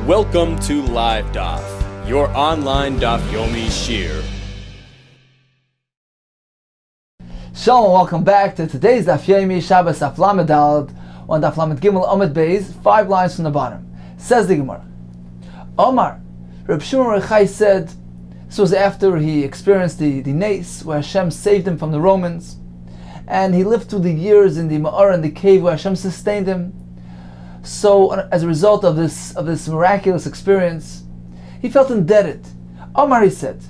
Welcome to LiveDaf, your online Daf Yomi Shiur. Shalom, welcome back to today's Daf Yomi Shabbos, Daf Lamed Daled, on Daf Lamed Gimel Amud Beis, 5 lines from the bottom. Says the Gemara, Omar, Reb Shimon Rechai said, this was after he experienced the nace, where Hashem saved him from the Romans, and he lived through the years in the Ma'ar and the cave where Hashem sustained him. So, as a result of this miraculous experience, he felt indebted. Omar, he said,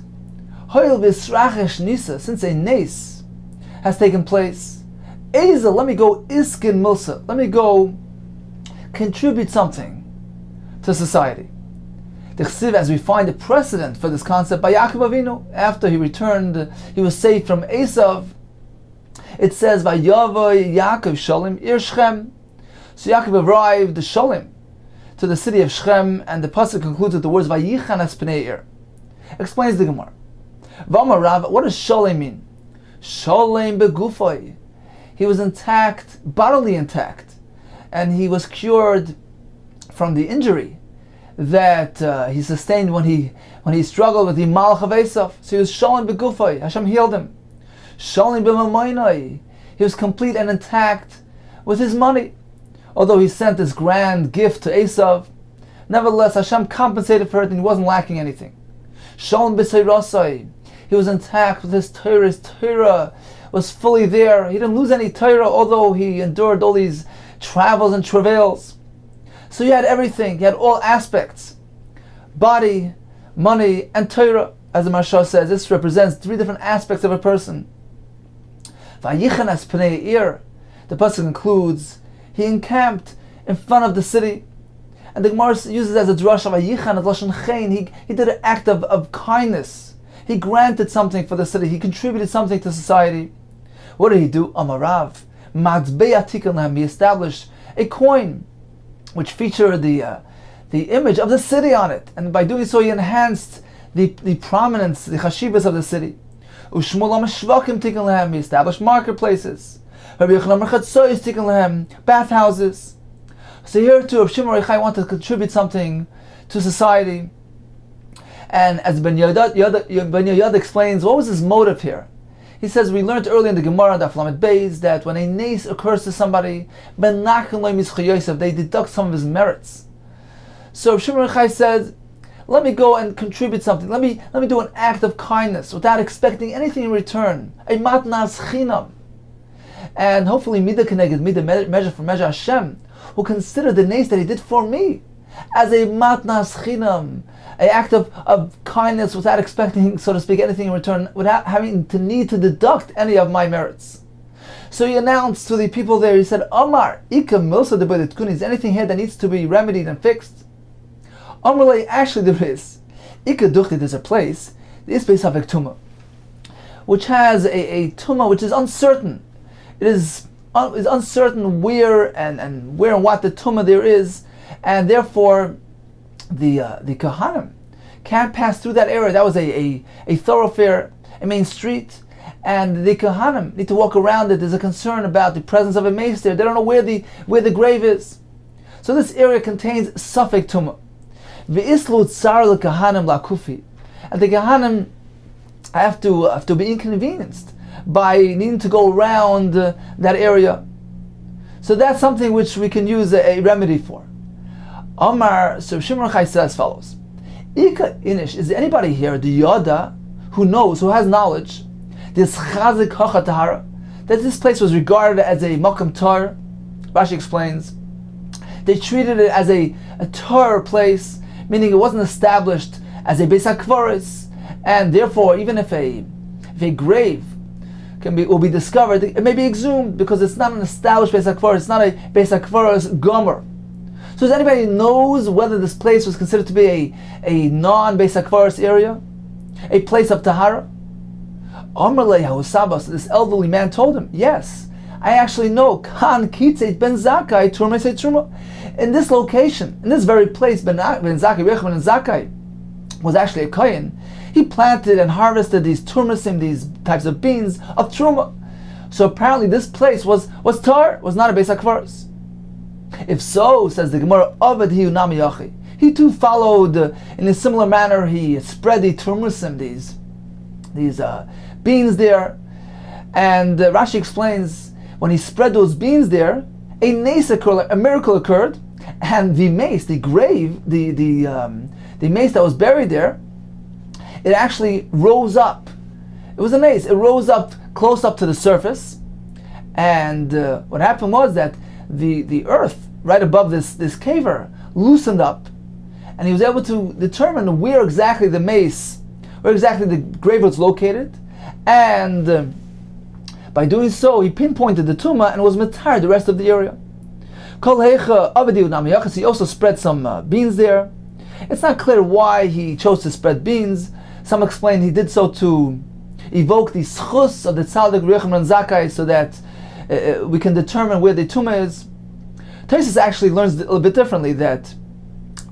Hoil v'srachesh nisa, since a nace has taken place, Ezel, let me go iskin milsa, let me go contribute something to society. As we find a precedent for this concept by Yaakov Avinu, after he returned, he was saved from Esav. It says, Vayavoy Yaakov Shalom Ir Shechem. So Yaakov arrived the Shalom to the city of Shechem, and the pasuk concludes with the words Vayichan es pnei ir. Explains the Gemara. V'amar Rava, what does Shalom mean? Shalom begufay. He was intact, bodily intact, and he was cured from the injury that he sustained when he struggled with the Malach of Esav. So he was Shalom begufay. Hashem healed him. Shalom b'mamoinai. He was complete and intact with his money. Although he sent this grand gift to Esav, nevertheless Hashem compensated for it and he wasn't lacking anything. Shalom b'seirasai. He was intact with his Torah. His Torah was fully there. He didn't lose any Torah, although he endured all these travels and travails. So he had everything. He had all aspects. Body, money, and Torah. As the Maharsha says, this represents 3 different aspects of a person. Vayichan es pnei ir. The pasuk concludes, he encamped in front of the city. And the Gemara uses as a drush of Vayichan as Lashon Chen. He did an act of kindness. He granted something for the city. He contributed something to society. What did he do? Amarav. Matzbei Atikan Lahem. He established a coin which featured the image of the city on it. And by doing so, he enhanced the prominence, the chashivas of the city. Ushmul HaMeshvakim Tikan Lahem. He established marketplaces. Bathhouses. So here too, Reb Shimon Rechai wanted to contribute something to society. And as Ben Yoyada explains, what was his motive here? He says, we learned earlier in the Gemara, Daf Lamed Beis, that when a nace occurs to somebody, they deduct some of his merits. So Reb Shimon Rechai said, let me go and contribute something. Let me do an act of kindness without expecting anything in return. A matnas chinam. And hopefully Midah Keneged Midah, measure for measure, Hashem will consider the nace that he did for me as a matnas chinam, an act of kindness without expecting, so to speak, anything in return, without having to need to deduct any of my merits. So he announced to the people there, he said, Omar, Ika Milsa de Bedetkun, is anything here that needs to be remedied and fixed? Omar, actually there is. Ika Duchti, there's a place, the Isbeis Havek Tumah, which has a Tumah which is uncertain. It is uncertain where and what the Tumah there is, and therefore the Kohanim can't pass through that area. That was a thoroughfare, a main street, and the Kohanim need to walk around it. There's a concern about the presence of a mace there. They don't know where the grave is. So this area contains Safek Tumah. V'islu tsar l'Kohanim la'kufi, and the Kohanim have to be inconvenienced by needing to go around that area. So that's something which we can use a remedy for. Omar, so Shimon Rechai says as follows. Ika inish, is there anybody here, the Yoda, who knows, who has knowledge, this chazik hacha tahara, that this place was regarded as a makam tar? Rashi explains, they treated it as a tar place, meaning it wasn't established as a beis hakvaros, and therefore even if a grave will be discovered, it may be exhumed because it's not an established beis hakvaros, it's not a beis hakvaros gomer. So does anybody knows whether this place was considered to be a non-beis hakvaros area, a place of tahara? Amrlei Husabas, this elderly man told him, yes, I actually know. Kan Kitzet ben Zakai Turmesei Truma. In this location, in this very place, Ben Zakai, Rechman ben Zakai was actually a kohen. He planted and harvested these turmesim, these types of beans of truma. So apparently this place was tar, was not a beis hakvaros. If so, says the Gemara, Avad hiu nami yachi. He too followed in a similar manner. He spread the turmusim, these beans there. And Rashi explains, when he spread those beans there, a miracle occurred, and the mace, the grave, the mace that was buried there, it actually rose up. It was a mace. It rose up close up to the surface, and what happened was that the earth right above this caver loosened up, and he was able to determine where exactly the mace, where exactly the grave was located, and by doing so, he pinpointed the tumah and was matar the rest of the area. He also spread some beans there. It's not clear why he chose to spread beans. Some explain he did so to evoke the schus of the tzaddik Yochanan Zakkai, so that we can determine where the tumah is. Tosfos actually learns a little bit differently, that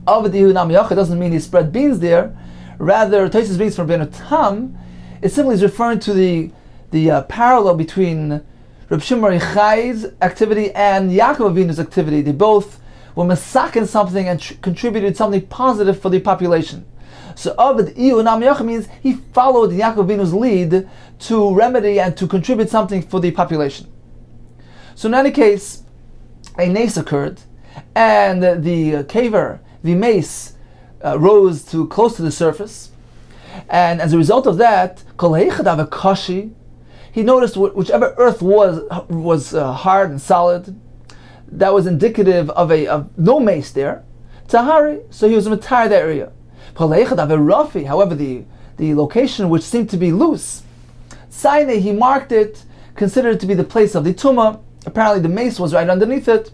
Avadihu Nam Yachid doesn't mean he spread beans there. Rather, Tosfos brings from Ben Tam, it simply is referring to the parallel between Reb Shimon Yochai's activity and Yaakov Avinu's activity. They both were masakin something and contributed something positive for the population. So Avadihu Nam Yachid means he followed Yaakov Avinu's lead to remedy and to contribute something for the population. So in any case, a nace occurred, and the caver, the mace, rose to close to the surface, and as a result of that, he noticed whichever earth was hard and solid, that was indicative of no mace there, tahari, so he was matar that area. However, the location which seemed to be loose, he marked it, considered it to be the place of the tumah. Apparently the mace was right underneath it,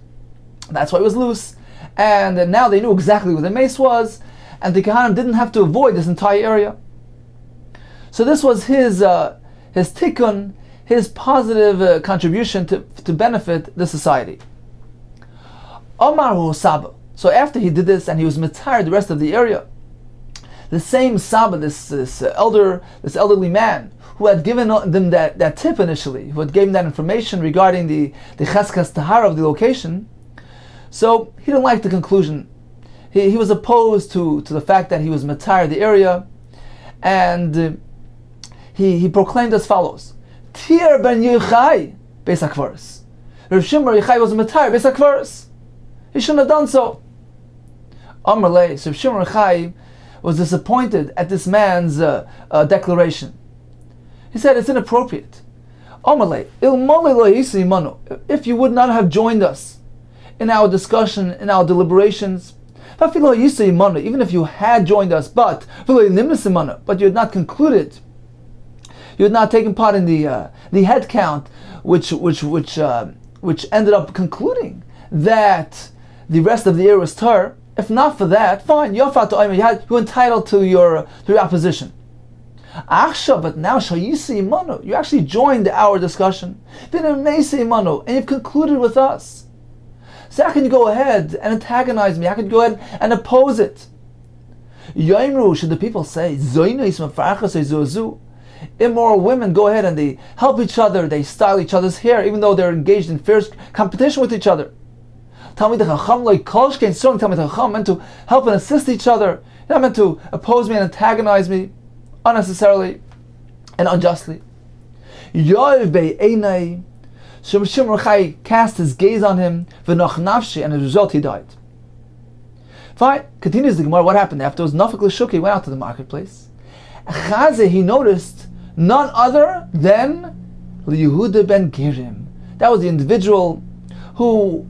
that's why it was loose, and now they knew exactly where the mace was, and the Kohanim didn't have to avoid this entire area. So this was his tikkun, his positive contribution to benefit the society. Omar Saba. So after he did this and he was matar the rest of the area, the same Saba, this elderly man who had given them that tip initially, who had given that information regarding the cheskas tahara of the location, so he didn't like the conclusion. He was opposed to the fact that he was matar the area, and he proclaimed as follows: Tir ben Yochai beis hakvaros. Rav Shimon Yochai was matar beis hakvaros. He shouldn't have done so. Amalei, so Rav Shimon Yochai was disappointed at this man's declaration. He said it's inappropriate. Amalei, ilmolei lo yisi imanu. If you would not have joined us in our discussion, in our deliberations, even if you had joined us, but you had not concluded, you had not taken part in the head count, which ended up concluding that the rest of the year was tar. If not for that, fine, you're entitled to your opposition. But now you actually joined our discussion, and you've concluded with us. So how can you go ahead and antagonize me? How can you go ahead and oppose it? Should the people say, immoral women go ahead and they help each other, they style each other's hair, even though they're engaged in fierce competition with each other. Talmid Chacham like Kolshkein, certainly Talmid Chacham meant to help and assist each other. You're not meant to oppose me and antagonize me unnecessarily and unjustly. Yoav be'einai. Shimon Yochai cast his gaze on him, v'noch nafshi, and as a result he died. Fine, continues the Gemara, what happened afterwards? Nafik l'shuki went out to the marketplace. Chazeh, he noticed none other than Yehuda ben Gerim. That was the individual who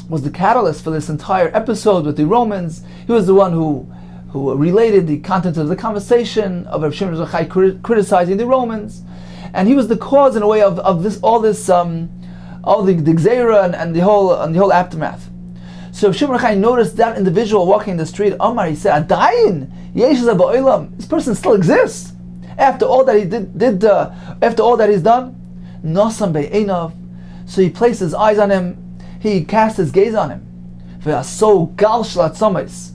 was the catalyst for this entire episode with the Romans. He was the one who related the content of the conversation of Rav Shimon Yochai criticizing the Romans. And he was the cause, in a way, of this, all the gzeira and the whole aftermath. So Shimon Yochai noticed that individual walking in the street. Omar, he said, "Adayin yesh ba'olam." This person still exists after all that he did after all that he's done. Nosam be'einav. So he placed his eyes on him. He cast his gaze on him. Ve'aso gal shlat somes,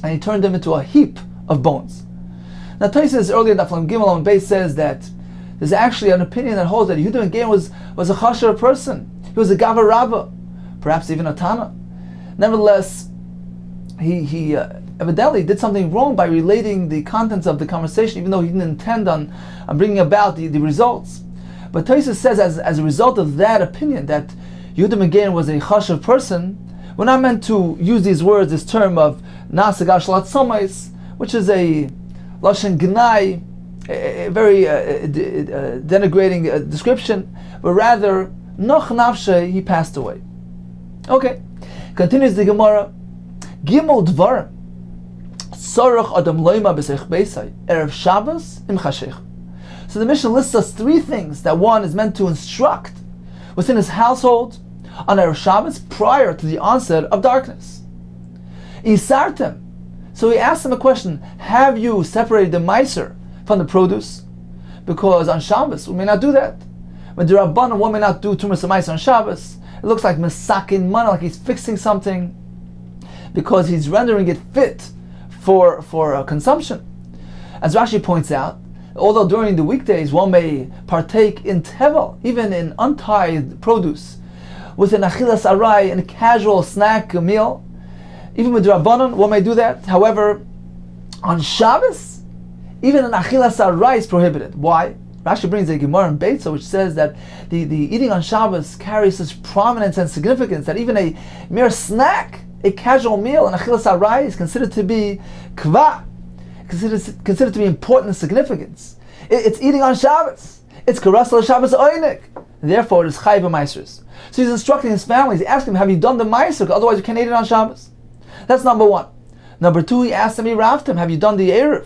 and he turned him into a heap of bones. Now, Tosfos earlier in Daf Yomi Gimel on base says that there's actually an opinion that holds that Yehuda ben Gerim was a chasher person. He was a gavar rabbah, perhaps even a tana. Nevertheless, he evidently did something wrong by relating the contents of the conversation, even though he didn't intend on bringing about the results. But Tosfos says, as a result of that opinion, that Yehuda Megain was a chashuv person, we're not meant to use these words, this term of nasagar shalat somais, which is a lashon gnai, a very denigrating description, but rather noch nafshe, he passed away. Okay, continues the Gemara. Gimel dvarim sorach adam loima b'seich beisai erev Shabbos im chashech. So the Mishnah lists us three things that one is meant to instruct within his household on erev Shabbos prior to the onset of darkness. Isartem. So he asked him a question: have you separated the meiser from the produce? Because on Shabbos we may not do that. When the Rabbanan, one may not do tumas meiser on Shabbos. It looks like mesakin mana, like he's fixing something, because he's rendering it fit for consumption. As Rashi points out, although during the weekdays one may partake in tevel, even in untithed produce, with an achilas arai, and a casual snack meal, even with Rabbanon one may do that. However, on Shabbos, even an achilas arai is prohibited. Why? Rashi brings a Gemara in Beitza which says that the eating on Shabbos carries such prominence and significance that even a mere snack, a casual meal, an achilas arai, is considered to be kva, considered to be important and significance. It's eating on Shabbos. It's karasal Shabbos oinik. Therefore, it is chayv meisers. So he's instructing his family. He's asking him, "Have you done the meiser? Otherwise, you can't eat it on Shabbos." That's number one. Number two, he asked him, he raved him, "Have you done the erev?"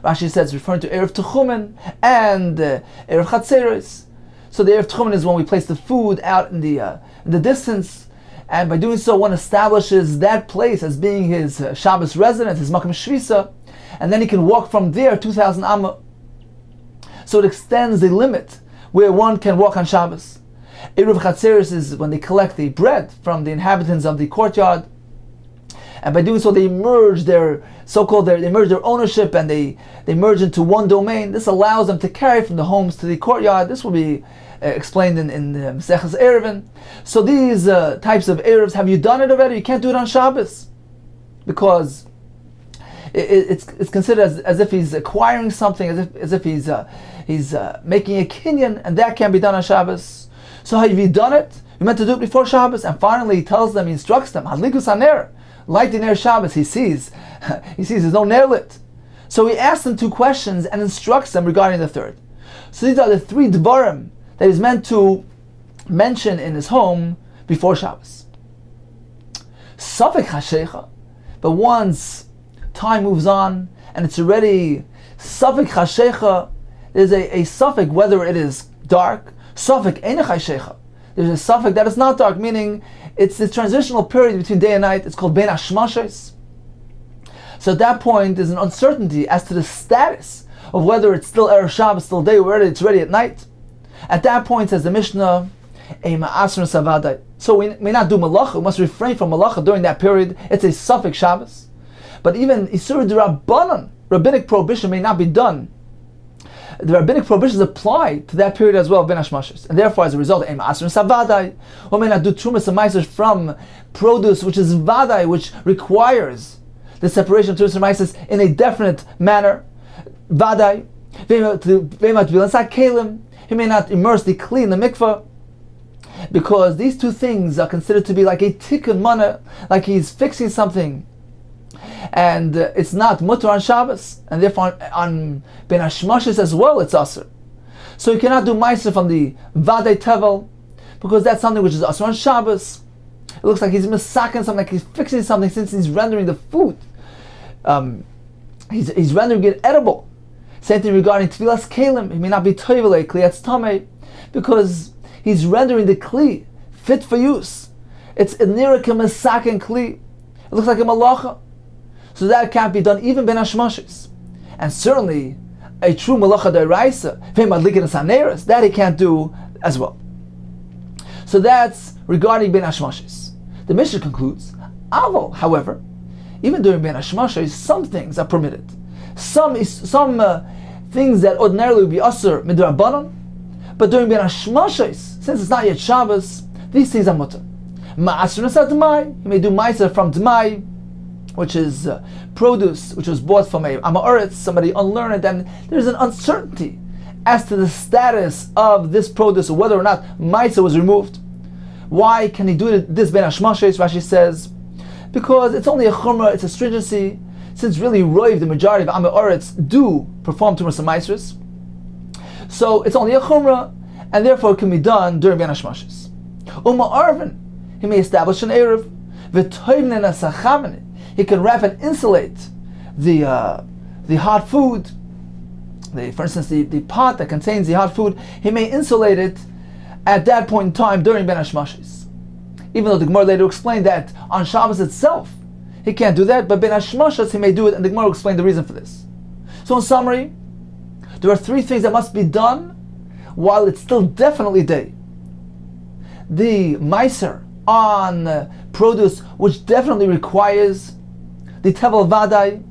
Rashi says, referring to erev techumen and erev chatzeres. So the erev techumen is when we place the food out in the distance, and by doing so, one establishes that place as being his Shabbos residence, his makom shvisa, and then he can walk from there 2,000 amma. So it extends the limit where one can walk on Shabbos. Erev chatzeres is when they collect the bread from the inhabitants of the courtyard, and by doing so, they merge their ownership, and they merge into one domain. This allows them to carry from the homes to the courtyard. This will be explained in the Maseches Erevin. So these types of erevs, have you done it already? You can't do it on Shabbos, because it's considered as if he's acquiring something, as if he's making a kinyan, and that can't be done on Shabbos. So have you done it? You meant to do it before Shabbos. And finally, he tells them, he instructs them, Hadlikus haner, light the ner Shabbos. He sees there's no ner lit. So he asks them two questions and instructs them regarding the third. So these are the three dvarim that he's meant to mention in his home before Shabbos. Safek hashecha, but once time moves on and it's already safek hashecha, there's a safek whether it is dark. Safek einach hashecha, there's a safek that is not dark, meaning it's the transitional period between day and night. It's called ben hashmashes. So at that point, there's an uncertainty as to the status of whether it's still erev Shabbos, still day, or whether it's ready at night. At that point, says the Mishnah, a ma'asron savadai. So we may not do malacha. We must refrain from malacha during that period. It's a suffix Shabbos. But even isur d'rabbanan, rabbinic prohibition, may not be done. The rabbinic prohibitions apply to that period as well, ben hashmashes, and therefore, as a result, a ma'asron savadai. One may not do trumas and maasros from produce, which is vadai, which requires the separation of trumas and maasros in a definite manner. Vadai. He may not immerse the kli in the mikveh, because these two things are considered to be like a tikkun mana, like he's fixing something, and it's not mutter on Shabbos, and therefore on ben hashmashes as well it's asur. So you cannot do meiser from the vadei tevel, because that's something which is asur on Shabbos. It looks like he's misaking something, like he's fixing something, since he's rendering the food. He's rendering it edible. Same thing regarding tefillas kelim. He may not be toivele kliyatz tamei, because he's rendering the kli fit for use. It's nirek misaken kli. It looks like a malacha. So that can't be done even ben hashmashes. And certainly a true malacha deraisa, that he can't do as well. So that's regarding ben hashmashes. The Mishnah concludes, Aval, however, even during ben hashmashes, some things are permitted. Some things that ordinarily would be asur midrabanan, but during ben hashmashes, since it's not yet Shabbos, these things are mutter. Ma'asur nasa d'mai, you may do ma'aser from d'mai, which is produce, which was bought from a Amoritz, somebody unlearned, and there's an uncertainty as to the status of this produce, or whether or not Maisa was removed. Why can he do this ben hashmashes? Rashi says, because it's only a chumrah, it's a stringency, since really Roiv, the majority of Amoritz, do perform Tumas and Maisris. So it's only a chumrah, and therefore it can be done during ben hashmashes. Uma Arvin, he may establish an Erev, v'toivnen asachamene, he can wrap and insulate the hot food. For instance, the pot that contains the hot food, he may insulate it at that point in time during Ben Hashmashes. Even though the Gemara later explained that on Shabbos itself, he can't do that, but Ben Hashmashes he may do it, and the Gemara will explain the reason for this. So in summary, there are three things that must be done while it's still definitely day. The Meiser on produce, which definitely requires the Tevel Vadai,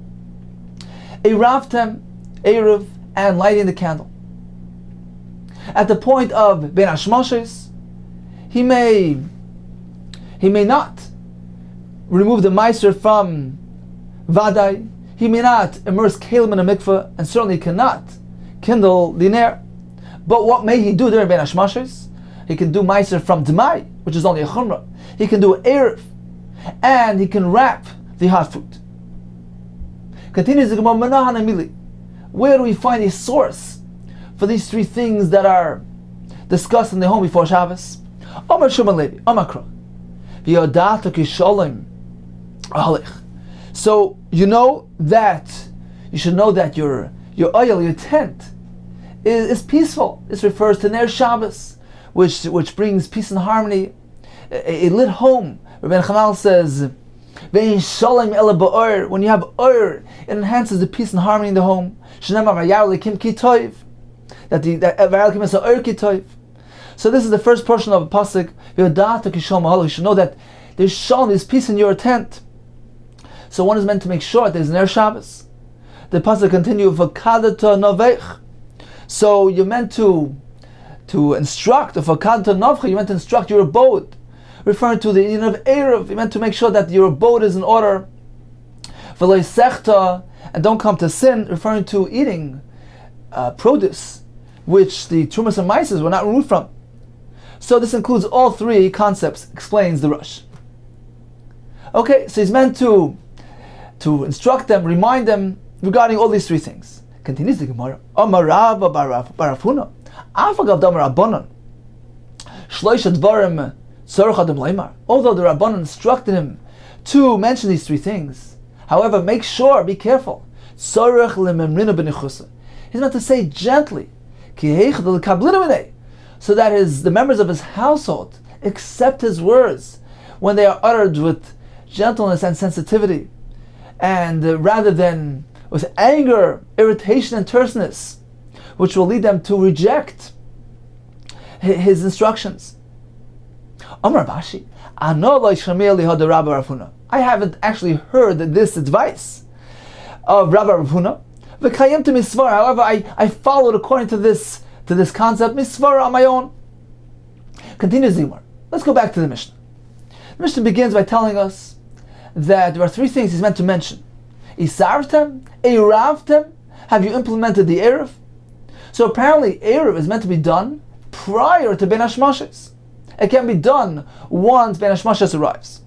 a Ravtem, Erev, and lighting the candle. At the point of Ben Hashmashes, he may not remove the Meiser from Vadai, he may not immerse Kalim in a mikveh, and certainly cannot kindle the Ner. But what may he do during Ben Hashmashes? He can do Meiser from Dmai, which is only a Chumrah. He can do Erev, and he can wrap the hot food. Continues the Gemara, Manahan Amili. Where do we find a source for these three things that are discussed in the home before Shabbos? Omar Shuman Levi, Omakra. V'yodat kisholim alich. So you should know that your oil, your tent, is peaceful. This refers to Ner Shabbos, which brings peace and harmony. A lit home. Rabbi Chanal says, when you have oir, it enhances the peace and harmony in the home. So this is the first portion of a pasuk. You should know that there's shalom, there's peace in your tent. So one is meant to make sure there's Ner Shabbos. The pasuk continues, so you're meant to instruct, you're meant to instruct your abode, referring to the union of Erev. You're meant to make sure that your abode is in order. And don't come to sin, referring to eating produce, which the Trumas and Mises were not removed from. So this includes all three concepts, explains the Rush. Okay, so he's meant to instruct them, remind them regarding all these three things. Continues the Gemara. Amar Rava barafuna. Afagav damar Rabbanan. Shloisha dvarim tzarich adam leimar. Although the Rabbanan instructed him to mention these three things, however, make sure, be careful. Tzarich lememrina b'nichusa. He's meant to say gently, so that the members of his household accept his words when they are uttered with gentleness and sensitivity, and rather than with anger, irritation, and terseness, which will lead them to reject his instructions. Amar Bashi, I haven't actually heard this advice of Rabbi Rav Huna. However, I followed according to this concept, misvara, on my own. Continues the Gemara. Let's go back to the Mishnah. The Mishnah begins by telling us that there are three things he's meant to mention. Isartem, Eiravtem, have you implemented the Erev? So apparently Erev is meant to be done prior to Ben Hashmashes. It can be done once Ben Hashmashes arrives.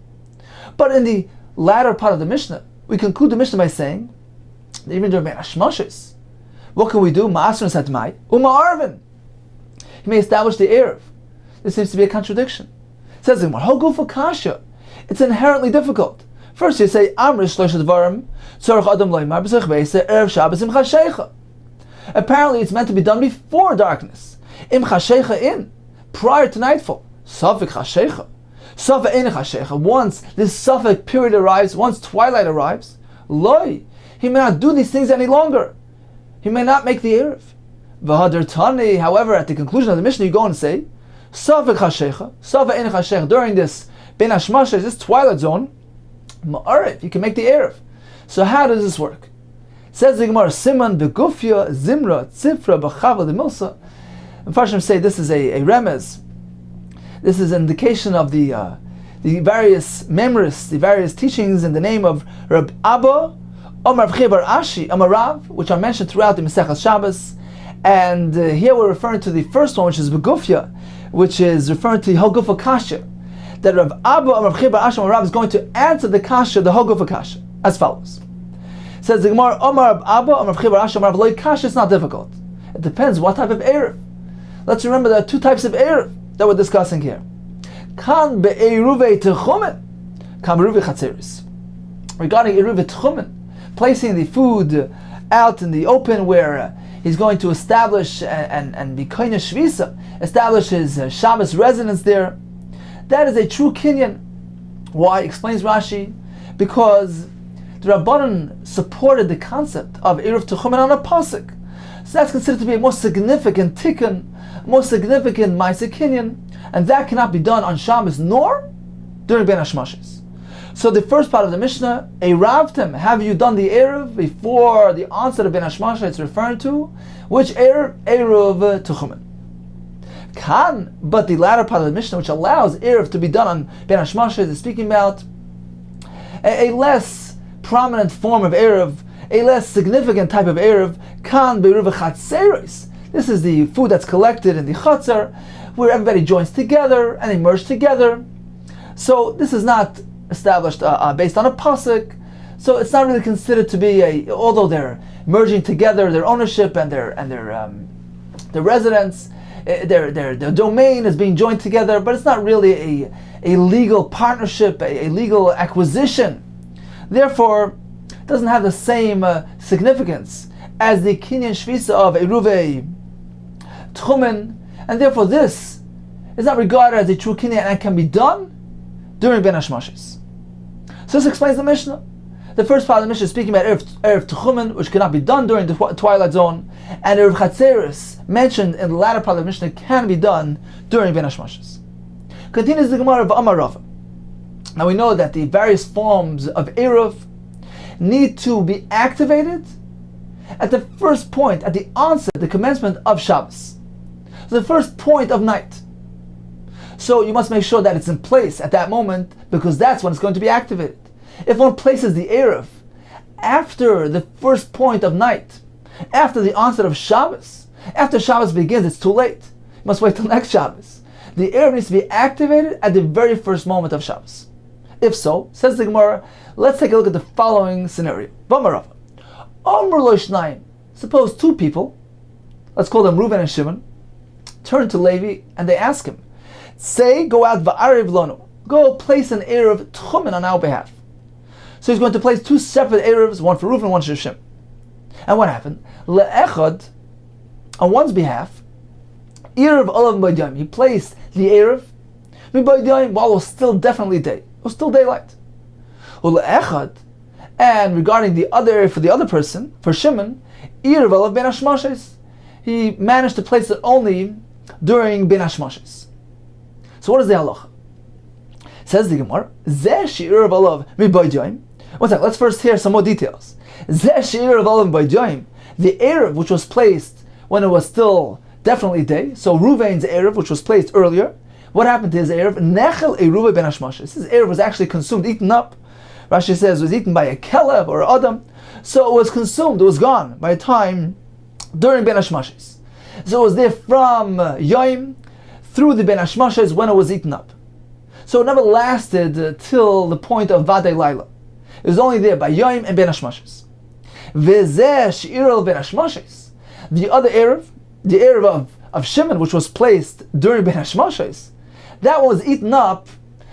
But in the latter part of the Mishnah, we conclude the Mishnah by saying, even during Ben Hashmashes, what can we do? Ma'asrin satmai, Arvin. He may establish the Erev. This seems to be a contradiction. It says in Hogu for Kasha. It's inherently difficult. First you say, Amrish Shlosh Dvarim, Tzorach Adam Loimar, B'zech Veise, Erev Shabbos, Im Chashecha. Apparently it's meant to be done before darkness. Im Chashecha prior to nightfall. Safik Chashecha. Safik Ein Chashecha. Once this Safik period arrives, once twilight arrives, Loi, he may not do these things any longer. He may not make the Erev. V'hadar Tani, however, at the conclusion of the Mishnah, you go and say, Safik Chashecha, Safik Ein Chashecha, during this Ben Hashmashes, this twilight zone, Ma'arev, you can make the Erev. So how does this work? It says the Gemara, Siman begufya zimra tzifra b'chava demilsa. And Farshim say this is a remez. This is an indication of the the various memorists, the various teachings in the name of Rab Abba, Omar Bar Ashi, Omar Rav, which are mentioned throughout the Masechah Shabbos. And here we're referring to the first one, which is Begufya, which is referring to the Hogufa Kasha. That Rav Abba, Omar Bar Ashi, Omar Rav is going to answer the Kasha, the Hogufa Kasha, as follows. It says the Gemara, Omar Abba, Omar Bar Ashi, Omar Rav, Loi Kasha, it's not difficult. It depends what type of Erev. Let's remember there are two types of Erev that we're discussing here. Kan be'eruve techumen, kan be'eruve chatzeris. Regarding eruve techumen, placing the food out in the open where he's going to establish and be koine shvisa, establish his Shabbos residence there, that is a true kinyan. Why? Explains Rashi, because the Rabbanan supported the concept of eruv techumen on a pasuk. So that's considered to be a more significant tikkun, more significant ma'aseh kinyan, and that cannot be done on Shabbos nor during Ben Hashmashis. So the first part of the Mishnah, Eravtem, have you done the Erev before the onset of Ben Hashmashis? It's referring to which Erev? Erev Techumen. Kan, but the latter part of the Mishnah, which allows Erev to be done on Ben Hashmashis, is speaking about a less prominent form of Erev, a less significant type of Erev. Kan be'eruv chatzeros. This is the food that's collected in the chatzar, where everybody joins together and they merge together. So this is not established based on a pasuk. So it's not really considered to be although they're merging together their ownership and their residence, their domain is being joined together, but it's not really a legal partnership, a legal acquisition. Therefore, it doesn't have the same significance as the kinyan shvisa of eruve tchumen, and therefore this is not regarded as a true kinyan and can be done during Ben Hashmashis. So this explains the Mishnah. The first part of the Mishnah is speaking about Erev Techumen, which cannot be done during the twilight zone, and Erev Chatzeris, mentioned in the latter part of the Mishnah, can be done during Ben Hashmashis. Continues the Gemara of Amar Rava. Now we know that the various forms of Erev need to be activated at the first point, at the onset, the commencement of Shabbos. So the first point of night. So you must make sure that it's in place at that moment, because that's when it's going to be activated. If one places the Erev after the first point of night, after the onset of Shabbos, after Shabbos begins, it's too late. You must wait till next Shabbos. The Erev needs to be activated at the very first moment of Shabbos. If so, says the Gemara, let's take a look at the following scenario. Suppose two people, let's call them Reuven and Shimon, turn to Levi and they ask him, say, go out va'ariv lonu, go place an Erev Tchumen on our behalf. So he's going to place two separate Erevs, one for Reuven, one for Shimon. And what happened? Le'echad, on one's behalf, Erev olav b'yom, he placed the Erev b'yom while it was still definitely day. It was still daylight. Le'echad, and regarding the other, for the other person, for Shimon, Erev olav ben hashmashis, he managed to place it only during ben hashmashis. So what is the halacha? Says the Gemara, Zeh she'erev olav b'yom. One second, let's first hear some more details. Zeh she'erev olav b'yom, the Erev which was placed when it was still definitely day, so Reuven's Erev which was placed earlier, what happened to his Erev? Nechel eruve ben hashmashis. His Erev was actually consumed, eaten up. Rashi says it was eaten by a kelev or adam, so it was consumed, it was gone by a time during ben hashmashis. So it was there from Yom through the ben hashmashis when it was eaten up. So it never lasted till the point of Vadei Laila. It was only there by Yom and Ben Hashmashis. V'zeh she'irel Ben Hashmashis. The other Erev, the Erev of Shimon, which was placed during Ben Hashmashis, that was eaten up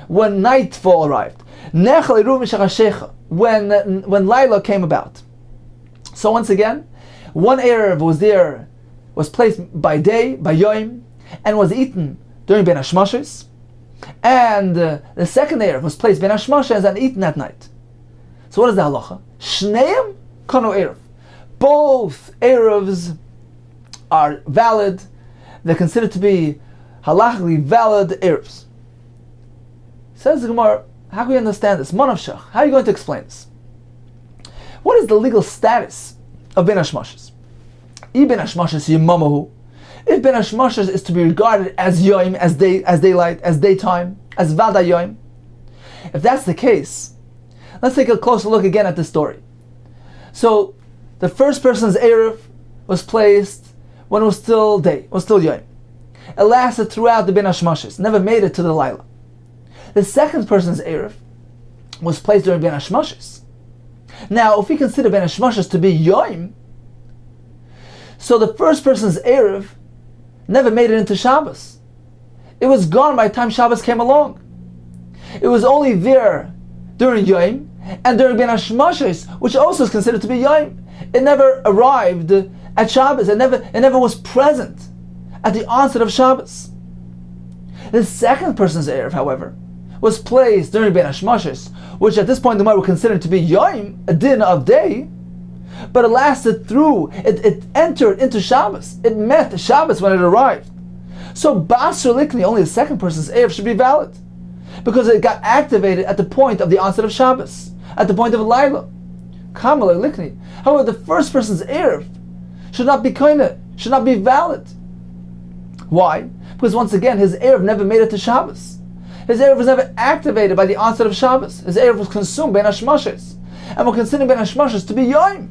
when nightfall arrived. Nechel eruv mishachashecha, when Laila came about. So once again, one Erev was there, was placed by day, by Yom, and was eaten during Ben Hashmashis. And the second Erev was placed Ben Hashmashas and eaten at night. So what is the halacha? Shneim kano Erev. Both Erevs are valid. They're considered to be halachically valid Erevs. Says the Gemara, how can we understand this? Monavshach, how are you going to explain this? What is the legal status of Ben Hashmashas? I Ben Hashmashas yimamahu. If Ben Hashmashas is to be regarded as Yom, as daylight, as daytime, as Vada Yom, If that's the case, let's take a closer look again at the story. So, the first person's Erev was placed when it was still day, it was still Yom. It lasted throughout the Ben Hashmashis, never made it to the Laila. The second person's Erev was placed during Ben Hashmashis. Now, if we consider Ben Hashmashis to be Yom, so the first person's Erev never made it into Shabbos. It was gone by the time Shabbos came along. It was only there during Yom and during Ben Hashmashis, which also is considered to be Yom. It never arrived at Shabbos. It never was present at the onset of Shabbos. The second person's Erev, however, was placed during Ben Hashmashis, which at this point the Gemara would consider to be Yom, a din of day, but it lasted through, it entered into Shabbos. It met Shabbos when it arrived. So Basar Likni, only the second person's Erev should be valid, because it got activated at the point of the onset of Shabbos, at the point of Laila. Kamal Likni. However, the first person's Erev should not be koine, should not be valid. Why? Because once again, his Erev never made it to Shabbos. His Erev was never activated by the onset of Shabbos. His Erev was consumed Ben Hashmashis, and we're considering Ben Hashmashis to be Yom.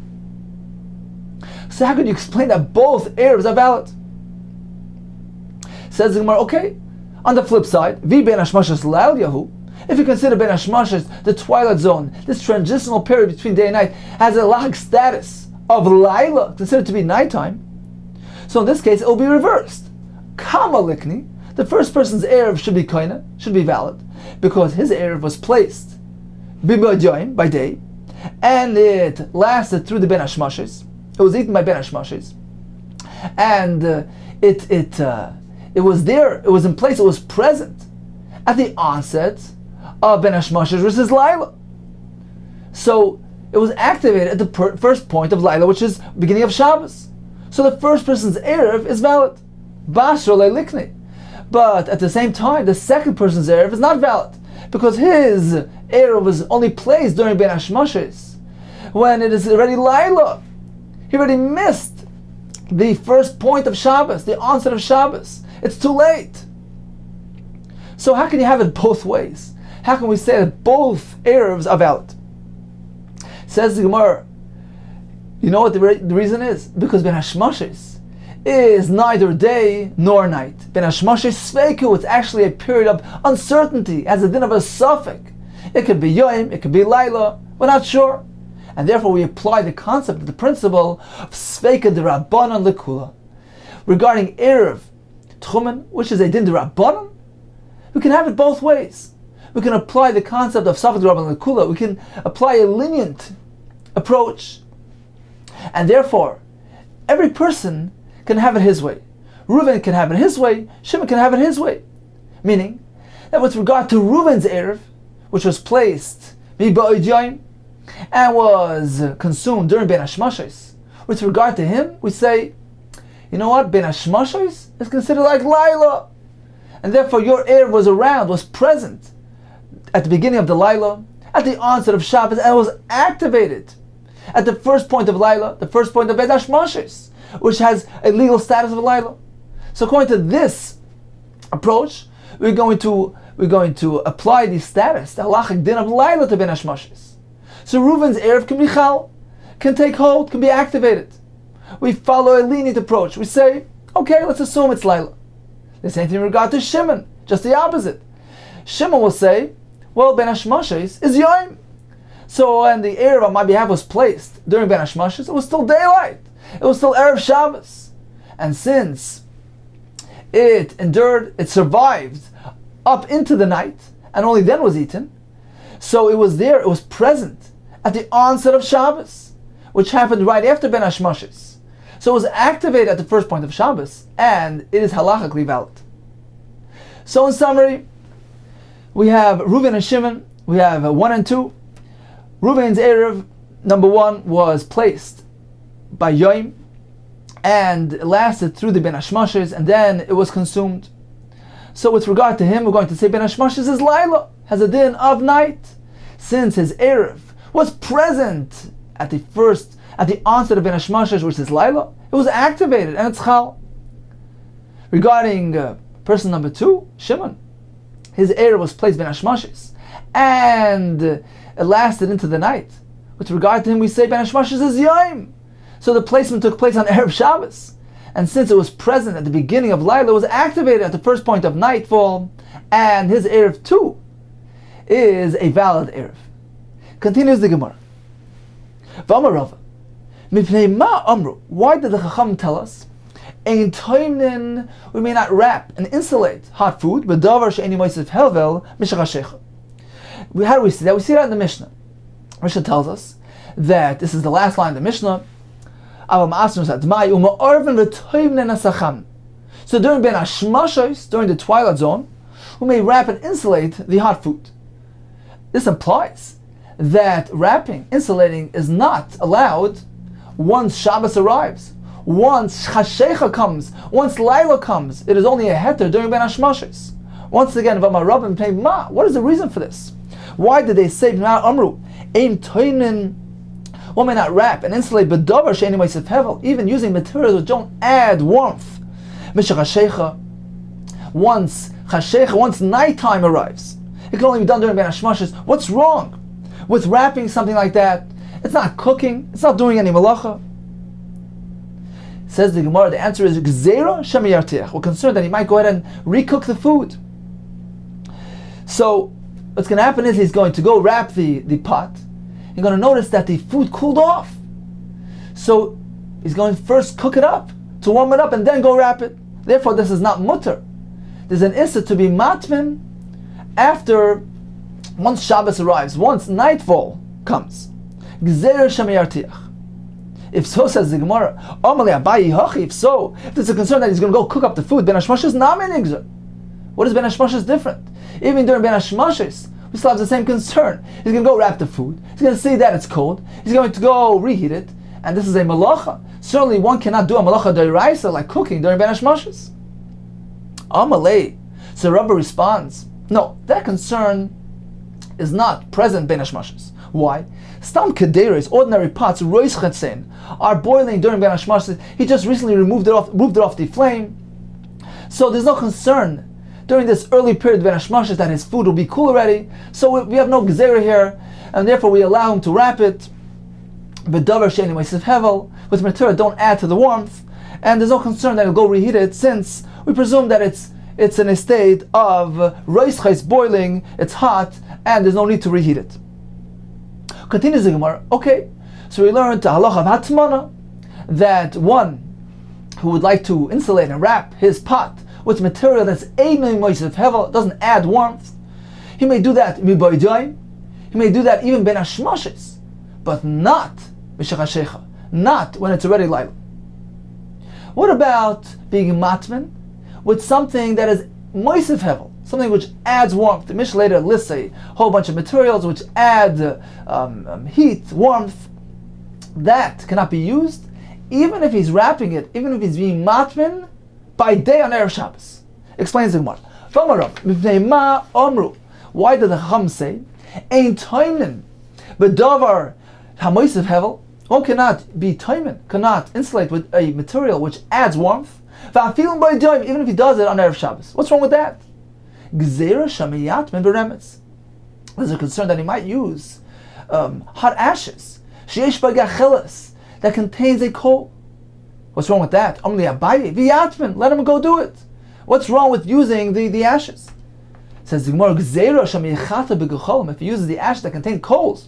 So how could you explain that both Erevs are valid? Says the Gemara, okay, on the flip side, Vi Ben Hashmashis Lail Yahu, if you consider Ben Hashmashis, the twilight zone, this transitional period between day and night, has a halachic status of Laila, considered to be nighttime, so in this case it will be reversed. Kama Likni, the first person's Erev should be koine, should be valid, because his Erev was placed by day, and it lasted through the Ben Hashmashis. It was eaten by Ben Hashmashis, and it was there, it was in place, it was present at the onset of Ben Hashmashis, which is Laila. So it was activated at the first point of Laila, which is beginning of Shabbos. So the first person's Erev is valid. Basra Likni. But at the same time, the second person's Erev is not valid, because his Erev was only placed during Ben Hashmashis, when it is already Laila. He already missed the first point of Shabbos, the onset of Shabbos. It's too late. So how can you have it both ways? How can we say that both Erevs are valid? Says the Gemara, you know what the reason is? Because Ben Hashmashis is neither day nor night. Ben Hashmashis Sveiku, it's actually a period of uncertainty, as a din of a suffix. It could be Yom, it could be Laila, we're not sure. And therefore we apply the concept of the principle of Sveika de Rabbanan Lekula. Regarding Erev Tchumen, which is a din de Rabbanan, we can have it both ways. We can apply the concept of Safek de Rabbanan Lekula, we can apply a lenient approach. And therefore, every person can have it his way. Reuven can have it his way, Shimon can have it his way. Meaning that with regard to Reuven's Erev, which was placed and was consumed during Ben Hashmashis, with regard to him, we say, you know what, Ben Hashmashis is considered like Laila, and therefore your Erev was around, was present at the beginning of the Laila, at the onset of Shabbos, and was activated at the first point of Laila, the first point of Ben Hashmashis, which has a legal status of Laila. So according to this approach, we're going to apply the status, the halachic din of Laila, to Ben Hashmashis. So Reuven's Erev can be chal, can take hold, can be activated. We follow a lenient approach. We say, okay, let's assume it's Laila. The same thing in regard to Shimon, just the opposite. Shimon will say, well, Ben Hashmashis is Yom. So when the Erev on my behalf was placed during Ben Hashmashis, it was still daylight. It was still Erev Shabbos. And since it endured, it survived up into the night, and only then was eaten, so it was there, it was present at the onset of Shabbos, which happened right after Ben Hashmashis. So it was activated at the first point of Shabbos, and it is halachically valid. So in summary, we have Reuven and Shimon, we have 1 and 2. Reuven's Erev, number 1, was placed by Yom, and it lasted through the Ben Hashmashis, and then it was consumed. So with regard to him, we're going to say Ben Hashmashis is Laila, has a din of night, since his Erev was present at the onset of Ben Hashmashis, which is Laila. It was activated, and it's chal. Regarding person number 2, Shimon, his Erev was placed Ben Hashmashis, and it lasted into the night. With regard to him, we say Ben Hashmashes is Yom. So the placement took place on Erev Shabbos. And since it was present at the beginning of Laila, it was activated at the first point of nightfall, and his Erev too is a valid Erev. Continues the Gemara. V'amar Rava, Mipnei ma amru, why did the Chacham tell us? Ein toimnin, we may not wrap and insulate hot food, but davar she'eni moisef helvel mishachashecha. How do we see that? We see that in the Mishnah. Mishnah tells us that this is the last line of the Mishnah. So during Ben Hashmashos, during the twilight zone, we may wrap and insulate the hot food. This implies that wrapping, insulating is not allowed once Shabbos arrives. Once Chashecha comes, once Laila comes, it is only a heter during Ben Hashmashos. Once again, what is the reason for this? Why did they say Amru? One may not wrap and insulate bedavar she'eni moisef hevel, even using materials which don't add warmth. Once nighttime arrives, it can only be done during Ben Hashmashos. What's wrong with wrapping something like that? It's not cooking. It's not doing any malacha. Says the Gemara. The answer is gzeira shemiyartiach. We're concerned that he might go ahead and recook the food. So what's going to happen is he's going to go wrap the pot. You're going to notice that the food cooled off. So he's going to first cook it up, to warm it up, and then go wrap it. Therefore, this is not mutter. There's an issa to be matmin after, once Shabbos arrives, once nightfall comes. Gzeir shemiyartiach. If so, says the Gemara, if so, if there's a concern that he's going to go cook up the food, Ben Hashmashos is not menigzer. What is Ben Hashmashos different? Even during Ben Hashmashos, we still have the same concern. He's going to go wrap the food. He's going to see that it's cold. He's going to go reheat it. And this is a malacha. Certainly one cannot do a malacha d'oraisa like cooking during Ben Hashmashos. Amalei. So Rabbi responds, no, that concern is not present Ben Hashmashos. Why? Stam kederes, ordinary pots, rois chetzein, are boiling during Ben Hashmashos. He just recently moved it off the flame. So there's no concern during this early period of Ben Hashmashos that his food will be cool already. So we have no gezerah here, and therefore we allow him to wrap it. B'davar she'eni moisef hevel, with material don't add to the warmth, and there's no concern that he'll go reheat it, since we presume that it's in a state of rois chais, boiling, it's hot, and there's no need to reheat it. Continues the Gemara. Okay, so we learned to halacha of hatmana that one who would like to insulate and wrap his pot with material that's einay moisef hevel, doesn't add warmth, he may do that mibaydaim. He may do that even ben hashmashos, but not mishachashecha, not when it's already light. What about being matman with something that is moisef hevel, something which adds warmth? The Mishnah later lists a whole bunch of materials which add heat, warmth. That cannot be used, even if he's wrapping it, even if he's being matman by day on Erev Shabbos. Explains the Gemara. Why did the Chacham say, Ein toimnin b'davar hamoisef hevel? One cannot be toimin, cannot insulate with a material which adds warmth. Even if he does it on Erev Shabbos. What's wrong with that? Gzeira shamiyat min beremetz. There's a concern that he might use hot ashes, sheyesh b'gacheles, that contains a coal. What's wrong with that? Only Abaye v'yatmin, let him go do it. What's wrong with using the ashes? It says the Gemara, gzeira shamichata b'gecholim. If he uses the ashes that contain coals,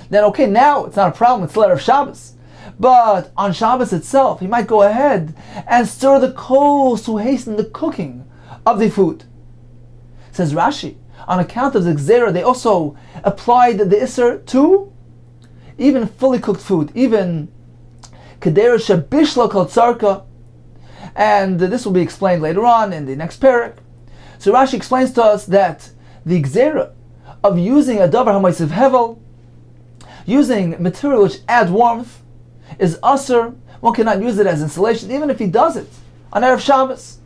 then okay, now it's not a problem. It's Erev Shabbos. But on Shabbos itself, he might go ahead and stir the coals to hasten the cooking of the food. Says Rashi, on account of the gzeira, they also applied the iser to even fully cooked food, even kedera shabishla kol tzarka, and this will be explained later on in the next parak. So Rashi explains to us that the gzeira of using a davar hamoisef hevel, using material which adds warmth, is usher. One cannot use it as insulation, even if he does it on Erev Shabbos.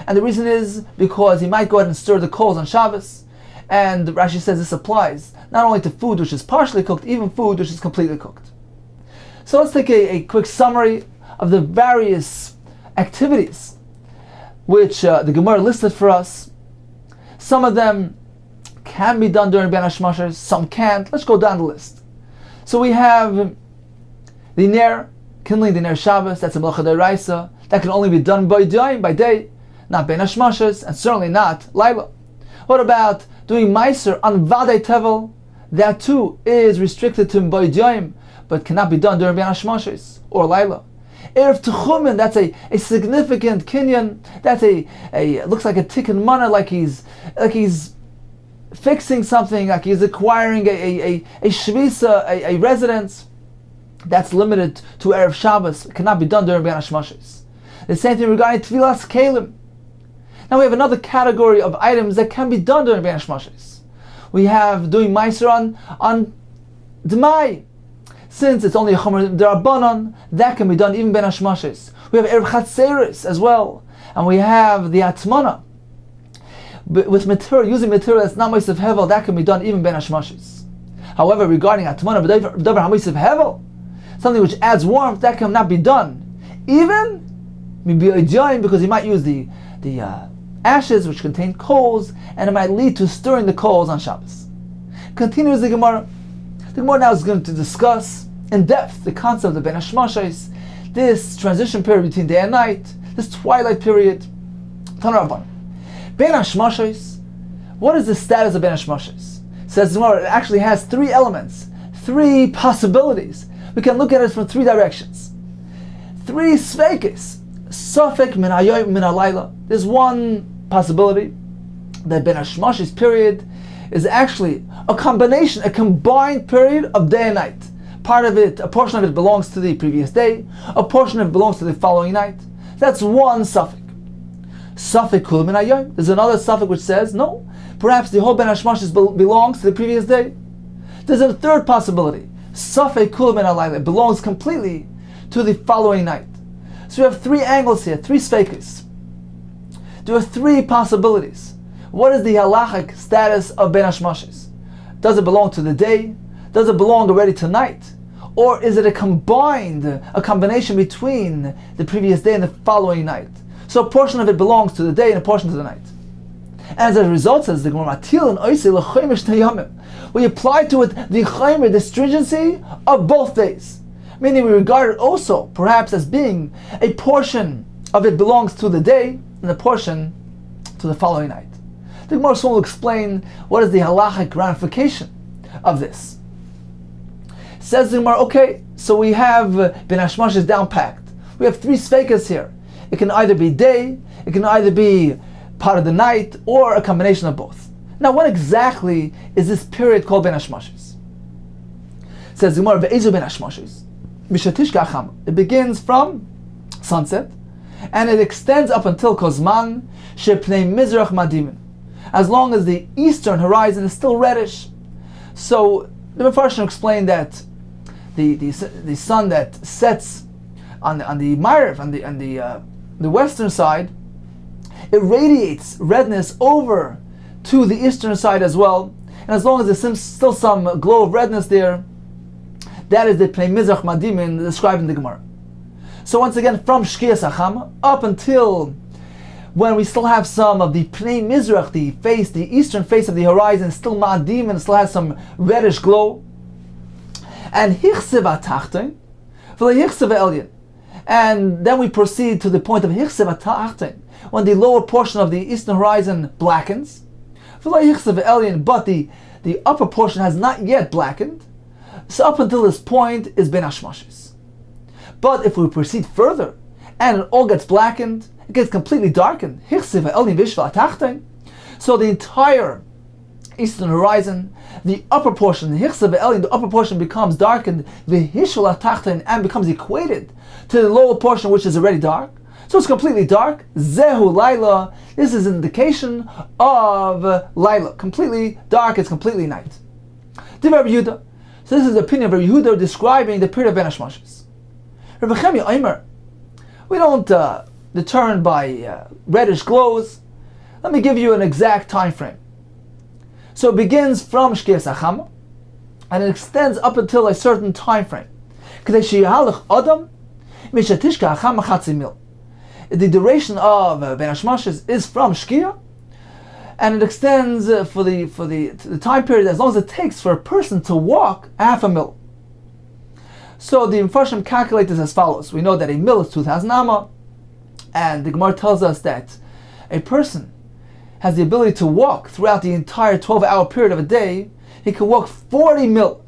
And the reason is because he might go ahead and stir the coals on Shabbos. And Rashi says this applies not only to food which is partially cooked, even food which is completely cooked. So let's take a quick summary of the various activities which the Gemara listed for us. Some of them can be done during Ben Hashmashers, some can't. Let's go down the list. So we have the Ner, kindling the Ner Shabbos, that's a Melacha D'Oraisa. That can only be done by day, not Ben Hashmashers, and certainly not Laila. What about doing Meiser on Vadei Tevel? That too is restricted to B'Yayim, but cannot be done during Ben Hashmashers or Laila. Erev Techumen, that's a significant kinyan. That's looks like a tikkun mana, like he's fixing something, like he's acquiring a shvisa, a residence. That's limited to Erev Shabbos. It cannot be done during Ben Hashmashers. The same thing regarding Tvilas Kalim. Now we have another category of items that can be done during Ben Hashmashers. We have doing Meiser on D'mai. Since it's only a Chomer D'Rabbanan, that can be done even Ben Hashmashers. We have Erev Chatzeres as well. And we have the Atmana. With material, using material that's not Mosif Hevel, that can be done even Ben Hashmashers. However, regarding Atmana, B'davar HaMosif Hevel, something which adds warmth, that cannot be done. Even because you might use the ashes which contain coals, and it might lead to stirring the coals on Shabbos. Continues the Gemara. The Gemara now is going to discuss in depth the concept of Ben Hashmashos, this transition period between day and night, this twilight period. Tanarabban. Ben Hashmashos, what is the status of Ben Hashmashos? Says the Gemara, it actually has three elements, three possibilities. We can look at it from three directions. Three sveikis. Safek min hayoyim min halayla. There's one possibility that Ben Hashmashos period is actually a combination, a combined period of day and night. Part of it, a portion of it belongs to the previous day, a portion of it belongs to the following night. That's one suffix. Suffix kul min hayom. There's another suffix which says, no, perhaps the whole Ben Hashmashos belongs to the previous day. There's a third possibility. Suffix kul min halayla. It belongs completely to the following night. So we have three angles here, three sveikis. There are three possibilities. What is the halachic status of Ben Hashmashos? Does it belong to the day? Does it belong already to night? Or is it a combination between the previous day and the following night? So a portion of it belongs to the day and a portion to the night. And as a result, says the Gemara, we apply to it the chaymer, the stringency of both days. Meaning we regard it also perhaps as being a portion of it belongs to the day and a portion to the following night. The Gemara soon will explain what is the halachic ramification of this. Says the Gemara, okay, so we have Ben Hashmashos down packed. We have three sveikas here. It can either be day, it can either be part of the night, or a combination of both. Now, what exactly is this period called Ben Hashmashos? Says the Gemara, Ve'ezu Ben Hashmashos. It begins from sunset, and it extends up until Kozman Shepnei Mizrach Madimin, as long as the eastern horizon is still reddish. So the Mefarshim explained that the sun that sets on the Ma'ariv, on the western side, it radiates redness over to the eastern side as well, and as long as there's still some glow of redness there, that is the Pnei Mizrach Madimin described in the Gemara. So once again, from Shkiyas Achama up until when we still have some of the Pnei Mizrach, the eastern face of the horizon, still Ma'adim and still has some reddish glow. And Hichsev Atachtin, Hichsev Elyon. And then we proceed to the point of Hichsev Atachtin, when the lower portion of the eastern horizon blackens. Hichsev Elyon, but the upper portion has not yet blackened. So up until this point is Ben Hashmashos. But if we proceed further, and it all gets blackened, it gets completely darkened. So the entire eastern horizon, the upper portion, the upper portion becomes darkened, and becomes equated to the lower portion which is already dark. So it's completely dark. Zehu Laila. This is an indication of Laila. Completely dark, it's completely night. Divrei Yehuda. So this is the opinion of Rabbi Yehuda describing the period of Ben Hashmashos. Rabbi Chemi Omer, we don't determine by reddish glows. Let me give you an exact time frame. So it begins from Shkiyas Achama, and it extends up until a certain time frame. The duration of Ben Hashmashos is from Shkiyah and it extends for the time period as long as it takes for a person to walk half a mil. So the Mfarshim calculate this as follows. We know that a mil is 2,000 amma, and the Gemara tells us that a person has the ability to walk throughout the entire 12-hour period of a day. He can walk 40 mil.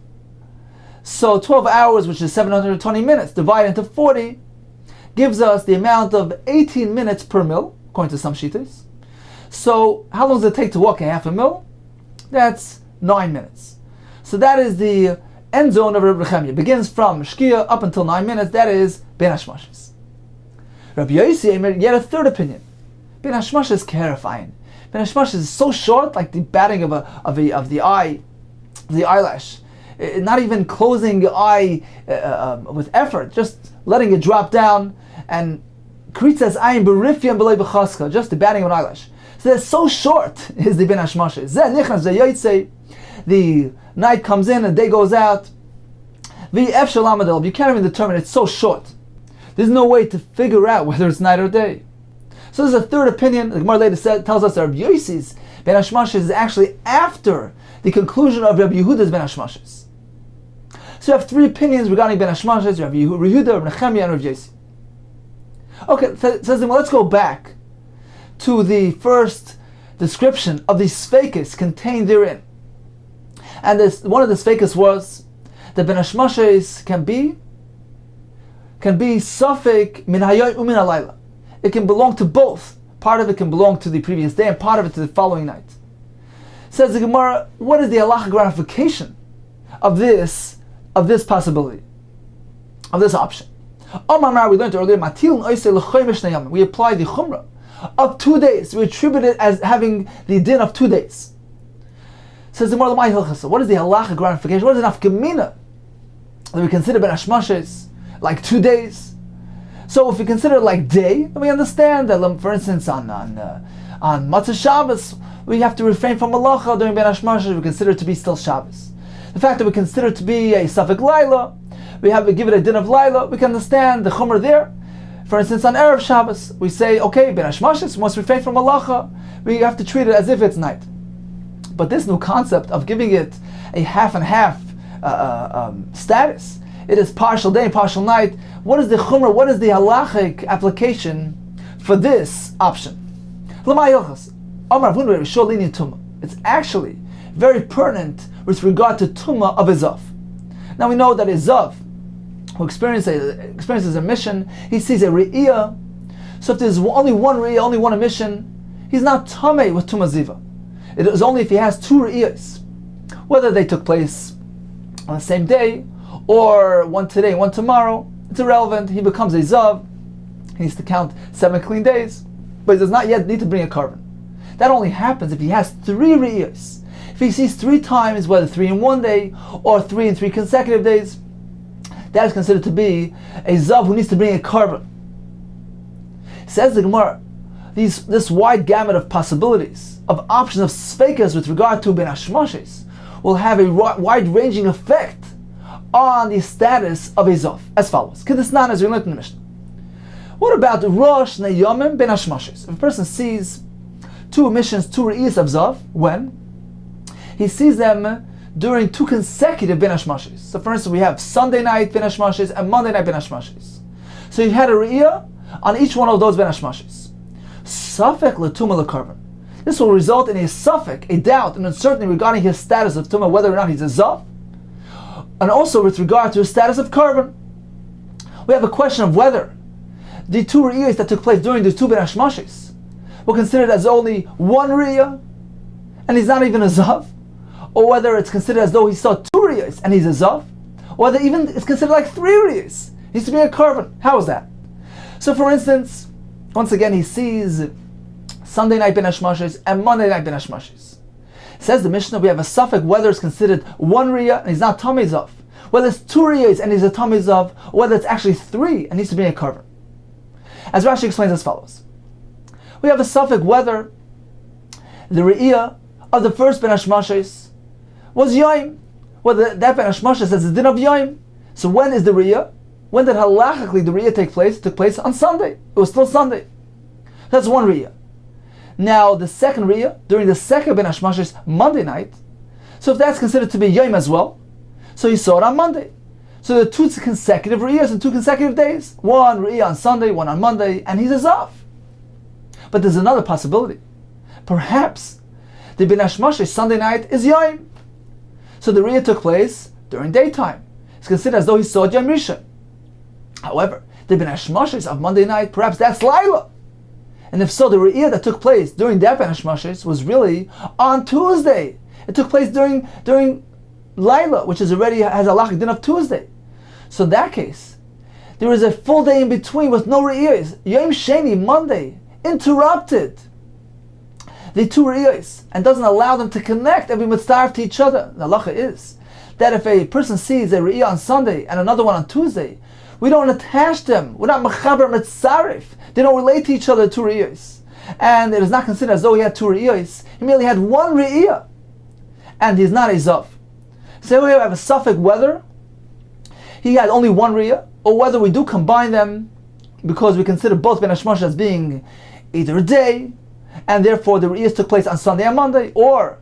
So 12 hours, which is 720 minutes, divided into 40, gives us the amount of 18 minutes per mil, according to some shittas. So how long does it take to walk a half a mil? That's 9 minutes. So that is the end zone of Rabbi Nechemia. It begins from Shkia up until 9 minutes. That is Ben Hashmashis. Rabbi Yossi yet a third opinion. Ben Hashmashis is terrifying. Ben Hashmashis is so short, like the batting of the eye, the eyelash. Not even closing the eye with effort, just letting it drop down, and kritzas ayin b'rifyan b'lei b'chaska, just the batting of an eyelash. So that's so short is the Ben Hashmashis. The night comes in and the day goes out. You can't even determine, it's so short. There's no way to figure out whether it's night or day. So there's a third opinion. The Gemara later tells us that Rabbi Yossi's Ben Hashmashis is actually after the conclusion of Rabbi Yehuda's Ben Hashmashis. So you have three opinions regarding Ben Hashmashis: Rabbi Yehuda, Rabbi Nechemia, and Rabbi Yossi. Okay, says well, let's go back to the first description of the sfeikis contained therein. And one of the sfeikis was that Ben Hashmashis can be safek min hayom umin halayla. It can belong to both. Part of it can belong to the previous day, and part of it to the following night. Says the Gemara, what is the halachic ramification of this possibility, of this option? We learned earlier, we apply the chumrah of 2 days. We attribute it as having the din of 2 days. Says the Gemara, what is the halachic ramification? What is the nafkamina that we consider Ben Hashmashis like 2 days? So if we consider it like day, then we understand that, for instance, on Matzah Shabbos, we have to refrain from malacha during Ben Hashmashis. We consider it to be still Shabbos. The fact that we consider it to be a Safek Laila, we give it a din of Laila, we can understand the Chumrah there. For instance, on Erev Shabbos, we say, okay, Ben Hashmashis, we must refrain from malacha, we have to treat it as if it's night. But this new concept of giving it a half and half status, it is partial day and partial night. What is the Chumrah, what is the halachic application for this option? It's actually very pertinent with regard to Tumah of a Zav. Now we know that a Zav who experiences a mission, he sees a Re'iyah. So if there's only one Re'iyah, only one emission, he's not Tameh with Tumah Ziva. It is only if he has two Re'iyahs, whether they took place on the same day, or one today, one tomorrow, it's irrelevant. He becomes a Zav. He needs to count 7 clean days, but he does not yet need to bring a carbon. That only happens if he has 3 Re'iyahs. If he sees 3 times, whether 3 in one day or 3 in 3 consecutive days, that is considered to be a Zav who needs to bring a carbon. Says the Gemara, this wide gamut of possibilities, of options, of sfeikas with regard to Ben Hashmashis, will have a wide-ranging effect on the status of a Zav, as follows. Kedisnan, as we learned in the Mishnah. What about Rosh Neyomim Ben Hashmashis? If a person sees 2 emissions, 2 re'iyos of Zav, when? He sees them during 2 consecutive Ben Hashmashis. So for instance, we have Sunday night Ben Hashmashis and Monday night Ben Hashmashis. So you had a re'iyah on each one of those Ben Hashmashis. Safek l'tumah l'karban. This will result in a safek, a doubt, an uncertainty regarding his status of tumah, whether or not he's a Zav, and also with regard to his status of karban. We have a question of whether the 2 re'iyos that took place during the 2 Ben Hashmashis were considered as only 1 re'iyah, and he's not even a Zav, or whether it's considered as though he saw 2 re'iyos and he's a Zav, or whether even it's considered like 3 re'iyos. He needs to be a carbon. How is that? So for instance, once again, he sees Sunday night Ben Hashmashis and Monday night Ben Hashmashis. Says the Mishnah, we have a suffix whether it's considered 1 re'iyah and he's not Tamei Zav, whether it's 2 re'iyos and he's a Tamei Zav, or whether it's actually 3 and needs to be a carbon. As Rashi explains as follows. We have a suffix whether the re'iyah of the first Ben Hashmashis was Yom, whether that Ben Hashmashis has the din of Yom. So when is the re'iyah? When did halachically the re'iyah take place? It took place on Sunday. It was still Sunday. That's 1 re'iyah. Now the second Riyah, during the second Ben Hashmashis, Monday night, so if that's considered to be Yom as well, so he saw it on Monday. So there are two consecutive Riyahs in 2 consecutive days. One Riyah on Sunday, one on Monday, and he's Azaf. But there's another possibility. Perhaps the Ben Hashmashis Sunday night is Yom. So the Riyah took place during daytime. It's considered as though he saw Yom Rishon. However, the Ben Hashmashis of Monday night, perhaps that's Laila. And if so, the Riyah that took place during that Ben Hashmashis was really on Tuesday. It took place during Laila, which is already has a halakhic din of Tuesday. So in that case, there is a full day in between with no Riyahs. Yom Sheni, Monday, interrupted the two Riyahs and doesn't allow them to connect and be mitzaref to each other. The halacha is that if a person sees a Riyah on Sunday and another one on Tuesday, we don't attach them. We're not mechaber mitzaref. They don't relate to each other, two Riyahs. And it is not considered as though he had two Riyahs. He merely had one Riyah. And he's not a Zav. So we have a suffix whether he had only one Riyah, or whether we do combine them because we consider both Ben Hashmash as being either a day, and therefore the Riyahs took place on Sunday and Monday, or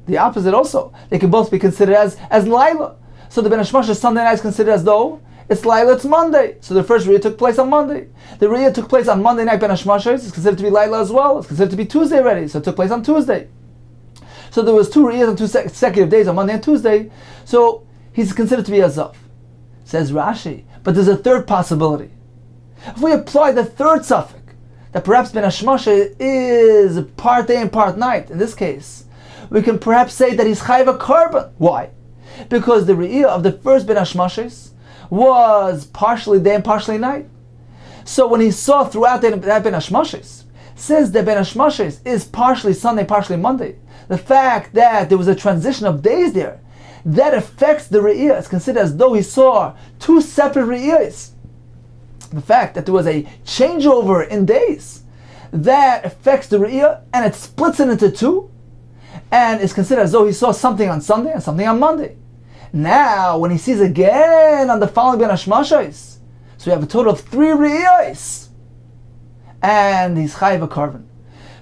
the opposite also. They can both be considered as Laila. So the Ben Hashmash Sunday night is considered as though it's Laila, it's Monday. So the first Riyah took place on Monday. The Riyah took place on Monday night Ben Hashmash is considered to be Laila as well. It's considered to be Tuesday already, so it took place on Tuesday. So there was two Riyahs on 2 consecutive days on Monday and Tuesday. So he's considered to be a Zav. Says Rashi. But there's a third possibility. If we apply the third suffix, that perhaps Ben Hashmasha is part day and part night, in this case, we can perhaps say that he's Chayv a Karban. Why? Because the Riyah of the first Ben Hashmashis was partially day and partially night. So when he saw throughout that Ben Hashmashis, since the Ben Hashmashis is partially Sunday, partially Monday, the fact that there was a transition of days there, that affects the Riyah. It's considered as though he saw two separate Riyahs. The fact that there was a changeover in days, that affects the Riyah and it splits it into two, and is considered as though he saw something on Sunday and something on Monday. Now, when he sees again on the following Ben Hashmashais, so we have a total of 3 Riyahs, and he's Chayiv a Karban.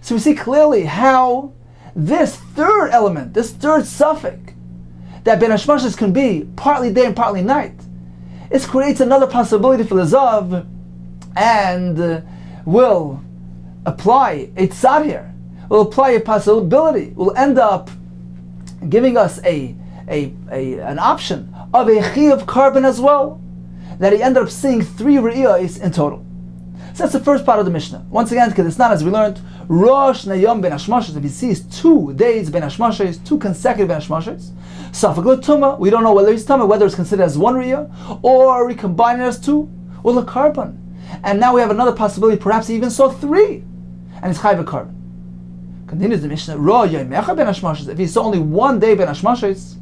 So we see clearly how this third element, this third suffix, that Ben Hashmashas can be partly day and partly night, it creates another possibility for the Zav, and will apply a tzad here, will apply a possibility, will end up giving us an option of a Chiyuv Karban as well, that he ended up seeing 3 Riyahs in total. So that's the first part of the Mishnah. Once again, because it's not as we learned, Rosh Nayom Ben Hashmashas, if he sees 2 days Ben Hashmashas, 2 consecutive Ben Hashmashas, Safak Tuma, we don't know whether he's Tuma, whether it's considered as 1 Riyah, or we combine it as 2, or the Karban. And now we have another possibility, perhaps he even saw 3, and it's Chayv a Karban. Continues the Mishnah, Ro Yom Echad Ben Hashmashas, if he saw only 1 day Ben Hashmashas,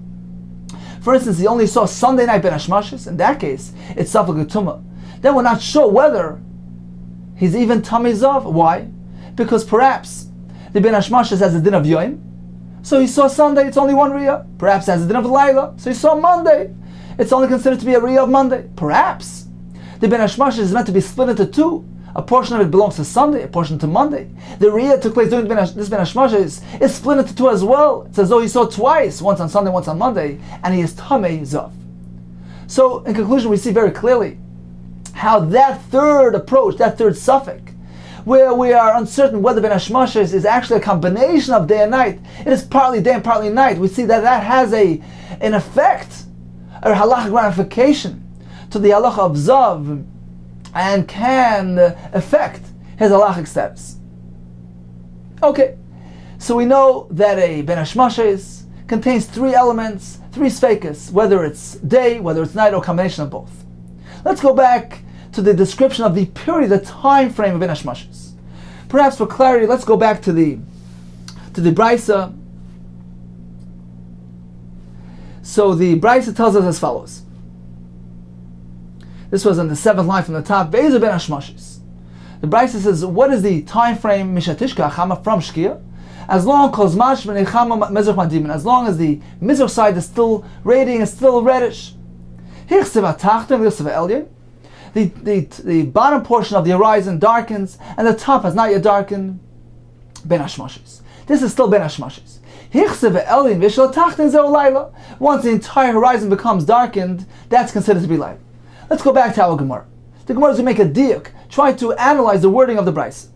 for instance, he only saw Sunday night Ben Hashmashas, in that case, it's Safak Tuma. Then we're not sure whether he's even Tamei Zav. Why? Because perhaps the Ben Hashmashas has a din of Yom, so he saw Sunday, it's only 1 Riyah. Perhaps has a din of Laila, so he saw Monday, it's only considered to be a Riyah of Monday. Perhaps the Ben Hashmashas is meant to be split into 2. A portion of it belongs to Sunday, a portion to Monday. The Riyah took place during this Ben Hashmashas is split into 2 as well. It's as though he saw twice, once on Sunday, once on Monday, and he is Tamei Zav. So in conclusion, we see very clearly how that third approach, that third suffix, where we are uncertain whether Ben Hashmashas is actually a combination of day and night, it is partly day and partly night, we see that that has an effect, a halachic ramification to the halacha of Zav, and can affect his halachic status. Okay, so we know that a Ben Hashmashas contains 3 elements, 3 sfeikas, whether it's day, whether it's night, or combination of both. Let's go back to the description of the period, the time frame of Ben Hashmashas. Perhaps for clarity, let's go back to the Brisa. So the Brisa tells us as follows. This was on the 7th line from the top. Be'ezer Ben Hashmashas. The Brisa says, what is the time frame Mishatishka Achama from Shkia? As long as as long as the Mizrach side is still radiating, is still reddish. The bottom portion of the horizon darkens, and the top has not yet darkened. ben hashmashis. This is still ben hashmashis. Once the entire horizon becomes darkened, that's considered to be light. Let's go back to our Gemara. The Gemara is going to make a diuk, try to analyze the wording of the Brisa.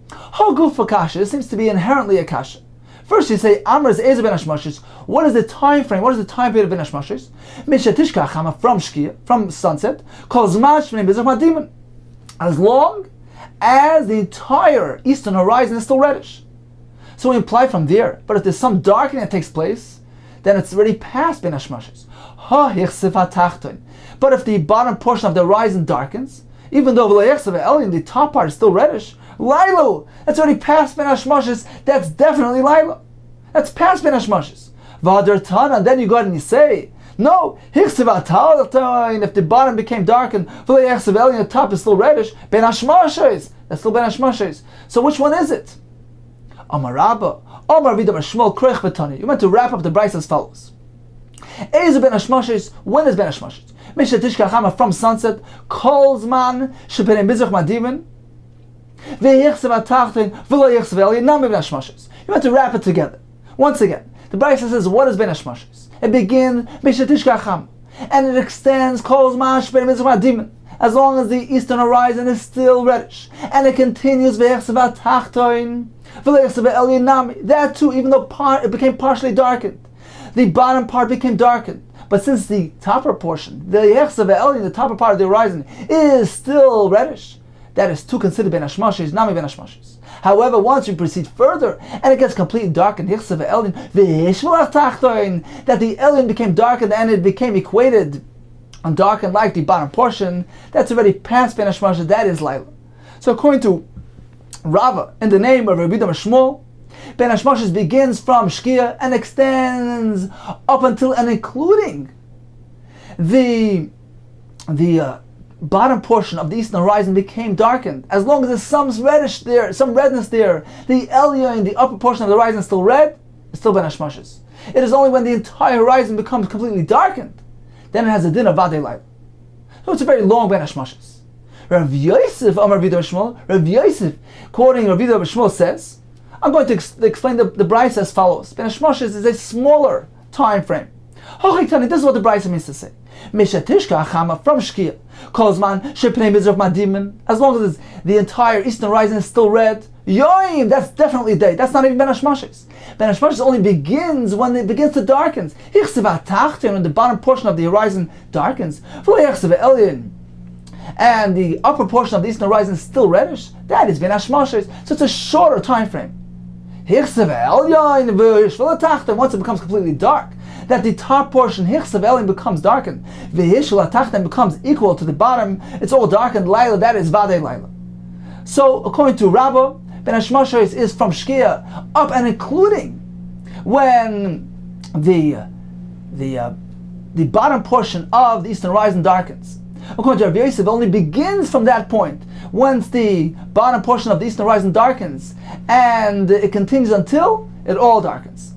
Haguf kasha seems to be inherently a kasha. First you say, Amr is ben hashmashis. What is the time frame? What is the time period of ben hashmashis? Mishatishka chama, from shkia, from sunset, calls mashmei bezach madimin. As long as the entire eastern horizon is still reddish. So we imply from there, but if there's some darkening that takes place, then it's already past ben hashmashis. But if the bottom portion of the horizon darkens, even though the top part is still reddish, Lailu, that's already past ben hashmashis, that's definitely Laila. That's past ben hashmashis. And then you go ahead and you say, no, if the bottom became darkened, the top is still reddish, ben hashmashis, that's still ben hashmashis. So which one is it? Amar Rabba, Amar Vida Shmuel Krech Betani. You meant to wrap up the Brisa as follows. Ezu ben hashmashis, when is ben hashmashis? Mishatishka chama, from sunset, kol zman shepenim bizach madimin, ve'yichsev atachtin v'lo yichsev elyon nami ben hashmashis. You meant to wrap it together. Once again, the Brisa says, what is ben hashmashis? It begins mishatishka chama, and it extends kol zman shepenim bizach madimin, as long as the eastern horizon is still reddish, and it continues ve'yichsev atachtin. That too, even though it became partially darkened, the bottom part became darkened. But since the topper portion, the topper part of the horizon, is still reddish, that is too considered ben hashmashis, nami ben hashmashis. However, once you proceed further and it gets completely darkened, that the elyon became darkened and it became equated and darkened like the bottom portion, that's already past ben hashmashis, that is Laila. So according to Rava, in the name of Rabbi Shmuel, ben hashmashis begins from shkia and extends up until and including the bottom portion of the eastern horizon became darkened. As long as there's some reddish there, some redness there, the elyon, the upper portion of the horizon is still red, it's still ben hashmashis. It is only when the entire horizon becomes completely darkened, then it has a din of vadei laila. So it's a very long ben hashmashis. Rav Yosef, Amar Vida Shmuel, Rav Yosef, quoting Rav Vida Shmuel, says, I'm going to explain the Brisa as follows. Ben hashmashis is a smaller time frame. This is what the Brisa means to say. Mishatishka chama, from shkia, kozman shepnei bizrach madimin, as long as the entire eastern horizon is still red, yoim, that's definitely day. That's not even ben hashmashis. Ben hashmashis only begins when it begins to darken. When the bottom portion of the horizon darkens, and the upper portion of the eastern horizon is still reddish, that is ben hashmashis. So it's a shorter time frame. Once it becomes completely dark, that the top portion becomes darkened, becomes equal to the bottom, it's all darkened, Laila, that is vadei Laila. So according to Rabbah, ben hashmashis is from shkia up and including when the bottom portion of the eastern horizon darkens. According to Rabbi Yosef, it only begins from that point, once the bottom portion of the eastern horizon darkens, and it continues until it all darkens.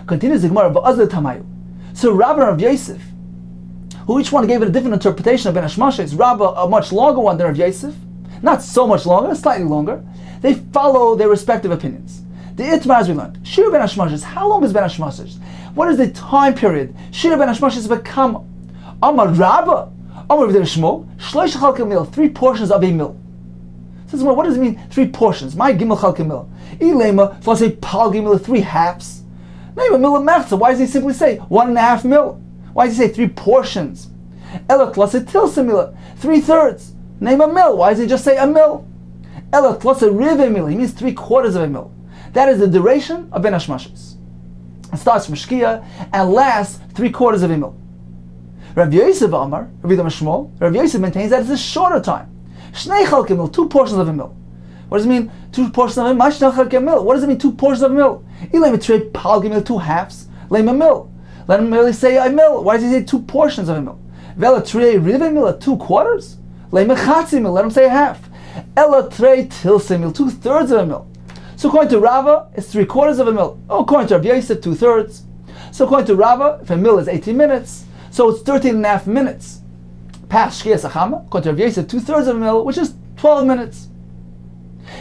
Continues the Gemara, Tamayu. So Rabbi and Rabbi Yosef, who each one gave it a different interpretation of ben hashmashis, Rabbi a much longer one than Rabbi Yosef, not so much longer, slightly longer, they follow their respective opinions. The Itmar, as we learned, Shiur ben hashmashis, how long is ben hashmashis? What is the time period? Shiur ben hashmashis become Amar Rabba, Amar Vida Shmuel, Shlosh Chalkei Mil, 3 portions of a mil. Says, well, what does it mean, 3 portions? My Gimel Chalkei Mil. Ilema, so let's say Pal Gimel, 3 halves. Name Mil Mechza. Why does he simply say 1.5 mil? Why does he say 3 portions? Elok, let's say Tilsa Mil, 3/3. Name a mil. Why does he just say a mil? Elok, let's say Rive Mil. He means 3/4 of a mil. That is the duration of ben hashmashis. It starts from shkia and lasts 3/4 of a mil. Rav Yosef Amar, Rav Shmuel, Rav Yosef maintains that it's a shorter time. Shnei chalkei mil, 2 portions of a mil. What does it mean, 2 portions of a mil? Shnei chalkei mil. What does it mean, 2 portions of a mil? Ilay mitrei pal gimel, 2 halves. Leim a mil. Let him merely say a mil. Why does he say 2 portions of a mil? Vela trei rive mil, 2/4. Leim a chatzi mil. Let him say a half. Ela trei tilse mil, 2/3 of a mil. So according to Rava, it's 3/4 of a mil. According to Rav Yosef, 2/3. So according to Rava, if a mil is 18 minutes, so it's 13.5 minutes past Shkia Sachama. According to Rav Yosef, 2/3 of a mil, which is 12 minutes.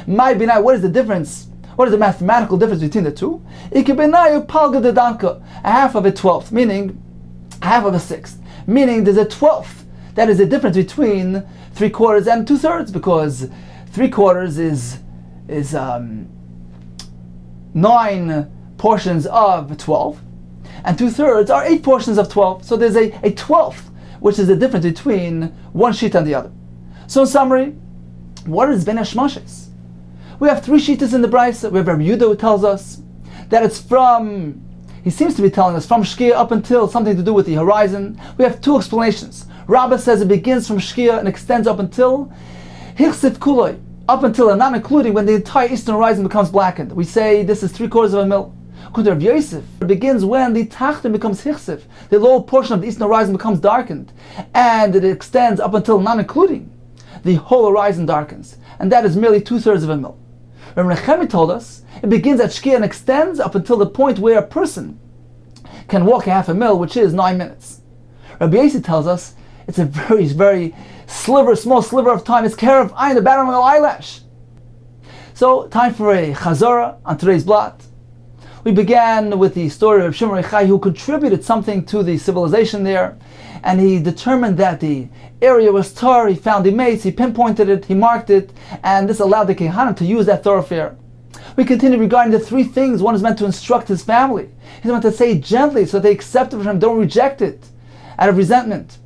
My binai, what is the difference What is the mathematical difference between the two? Ikebenayu palga dedanka, a half of a 12th, meaning a half of a 6th, meaning there's a 12th. That is the difference between 3/4 and 2/3, because 3/4 is 9 portions of 12, and 2/3 are 8 portions of 12. So there's a 12th, which is the difference between one sheet and the other. So in summary, what is Ben Hashmashes? We have 3 shittas in the Brisa. We have Rabbi Yehuda who tells us that it's from, he seems to be telling us from Shkia up until something to do with the horizon. We have 2 explanations. Rabbah says it begins from Shkia and extends up until Hichsif Kuloi, up until and not including when the entire eastern horizon becomes blackened. We say this is 3/4 of a mil. According to Rav Yosef, it begins when the Tachton becomes Hichsif, the lower portion of the eastern horizon becomes darkened, and it extends up until not including the whole horizon darkens, and that is merely 2/3 of a mil. Rabbi Nechemi told us it begins at Shkia and extends up until the point where a person can walk a half a mil, which is 9 minutes. Rabbi Yossi tells us it's a very, very small sliver of time. It's care of ayin, the bottom of the eyelash. So, time for a chazara on today's blot. We began with the story of Shimon Rechai, who contributed something to the civilization there, and he determined that the area was tar. He found the mace, he pinpointed it, he marked it, and this allowed the Kehanim to use that thoroughfare. We continue regarding the 3 things one is meant to instruct his family. He's meant to say it gently so they accept it from him, don't reject it out of resentment.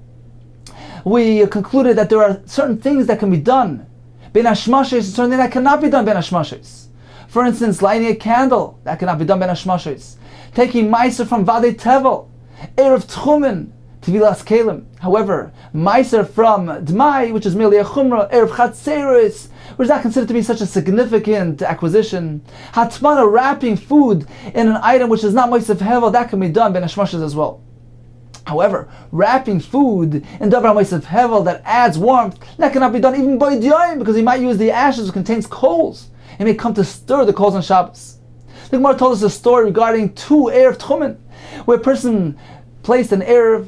We concluded that there are certain things that can be done ben hashmashes and certain things that cannot be done ben hashmashes. For instance, lighting a candle, that cannot be done ben hashmashes. Taking meiser from vadei tevel, erev tchumen, Tevilas Kalim. However, Meiser from Dmai, which is merely a Chumrah, Erev Chatzeris, which is not considered to be such a significant acquisition. Hatmana, wrapping food in an item which is not Meiser Hevel, that can be done Ben Hashmashes as well. However, wrapping food in Davar Meiser Hevel that adds warmth, that cannot be done even by Diyayim, because he might use the ashes which contains coals. He may come to stir the coals on Shabbos. The Gemara told us a story regarding 2 Erev Tchumen, where a person placed an Erev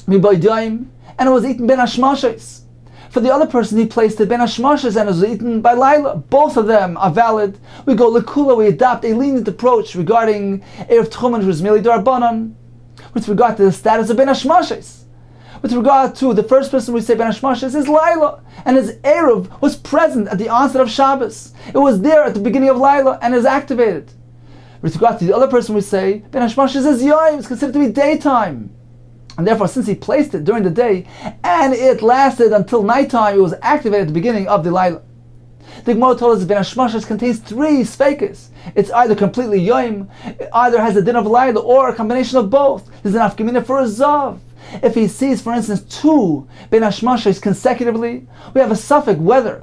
and it was eaten ben hashmashes. For the other person, he placed it ben hashmashes and it was eaten by Laila. Both of them are valid. We go lekula, we adopt a lenient approach regarding erev tchumen, which was merely darbanan, with regard to the status of ben hashmashes. With regard to the first person, we say ben hashmashes is Laila, and his erev was present at the onset of Shabbos. It was there at the beginning of Laila and is activated. With regard to the other person, we say ben hashmashes is yom. It's considered to be daytime. And therefore, since he placed it during the day, and it lasted until nighttime, it was activated at the beginning of the Laila. The Gemara told us that Ben Hashmashes contains 3 Sveikas. It's either completely Yom, it either has a din of Laila, or a combination of both. There's an Afkamina for a Zav. If he sees, for instance, 2 Ben Hashmashes consecutively, we have a suffix whether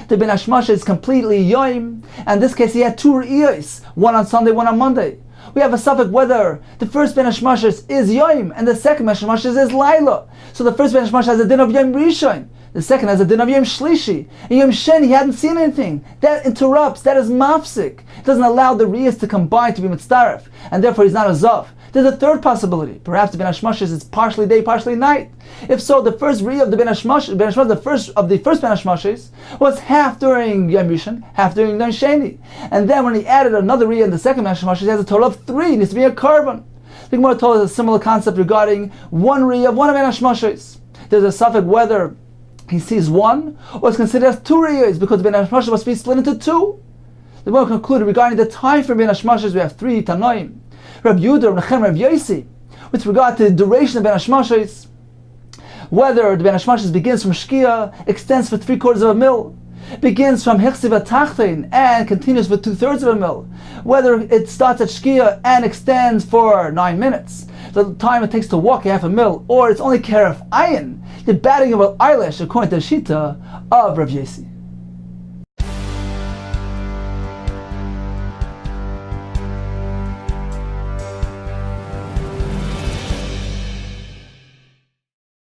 the Ben Hashmashes is completely Yom, and in this case he had 2 Re'iyos, one on Sunday, one on Monday. We have a suffix whether the first Ben Hashmashes is Yom and the second Ben Hashmashes is Laila. So the first Ben Hashmashes has a din of Yom Rishon, the second has a din of Yom Shlishi. In Yom Shen he hadn't seen anything. That interrupts, that is mafsik. It doesn't allow the Riyas to combine to be mitzaref, and therefore he's not a Zav. There's a third possibility. Perhaps the Ben Hashmashes is partially day, partially night. If so, the first Riyah of the Ben Hashmashes, the first Ben Hashmashes, was half during Yom Rishon, half during Yom Sheni. And then when he added another Riyah in the second Ben Hashmashes, he has a total of 3. It needs to be a carbon. The Gemara told us a similar concept regarding 1 Riyah of one of Ben Hashmashes. There's a suffix whether he sees 1 or is considered as 2 Riyahs, because Ben Hashmashes must be split into 2. The Gemara concluded regarding the time for Ben Hashmashes, we have 3 Tanoim. Rabbi Yehuda, Rabbi Nechemi, Rabbi Yossi, with regard to the duration of Ben Hashmashes, whether the Ben Hashmashes begins from Shkia, extends for 3/4 of a mil, begins from Hichsiv Tachtein and continues for 2/3 of a mil, whether it starts at Shkia and extends for 9 minutes, the time it takes to walk a half a mil, or it's only care of ayin, the batting of an eyelash, according to the Shita of Rav Yossi.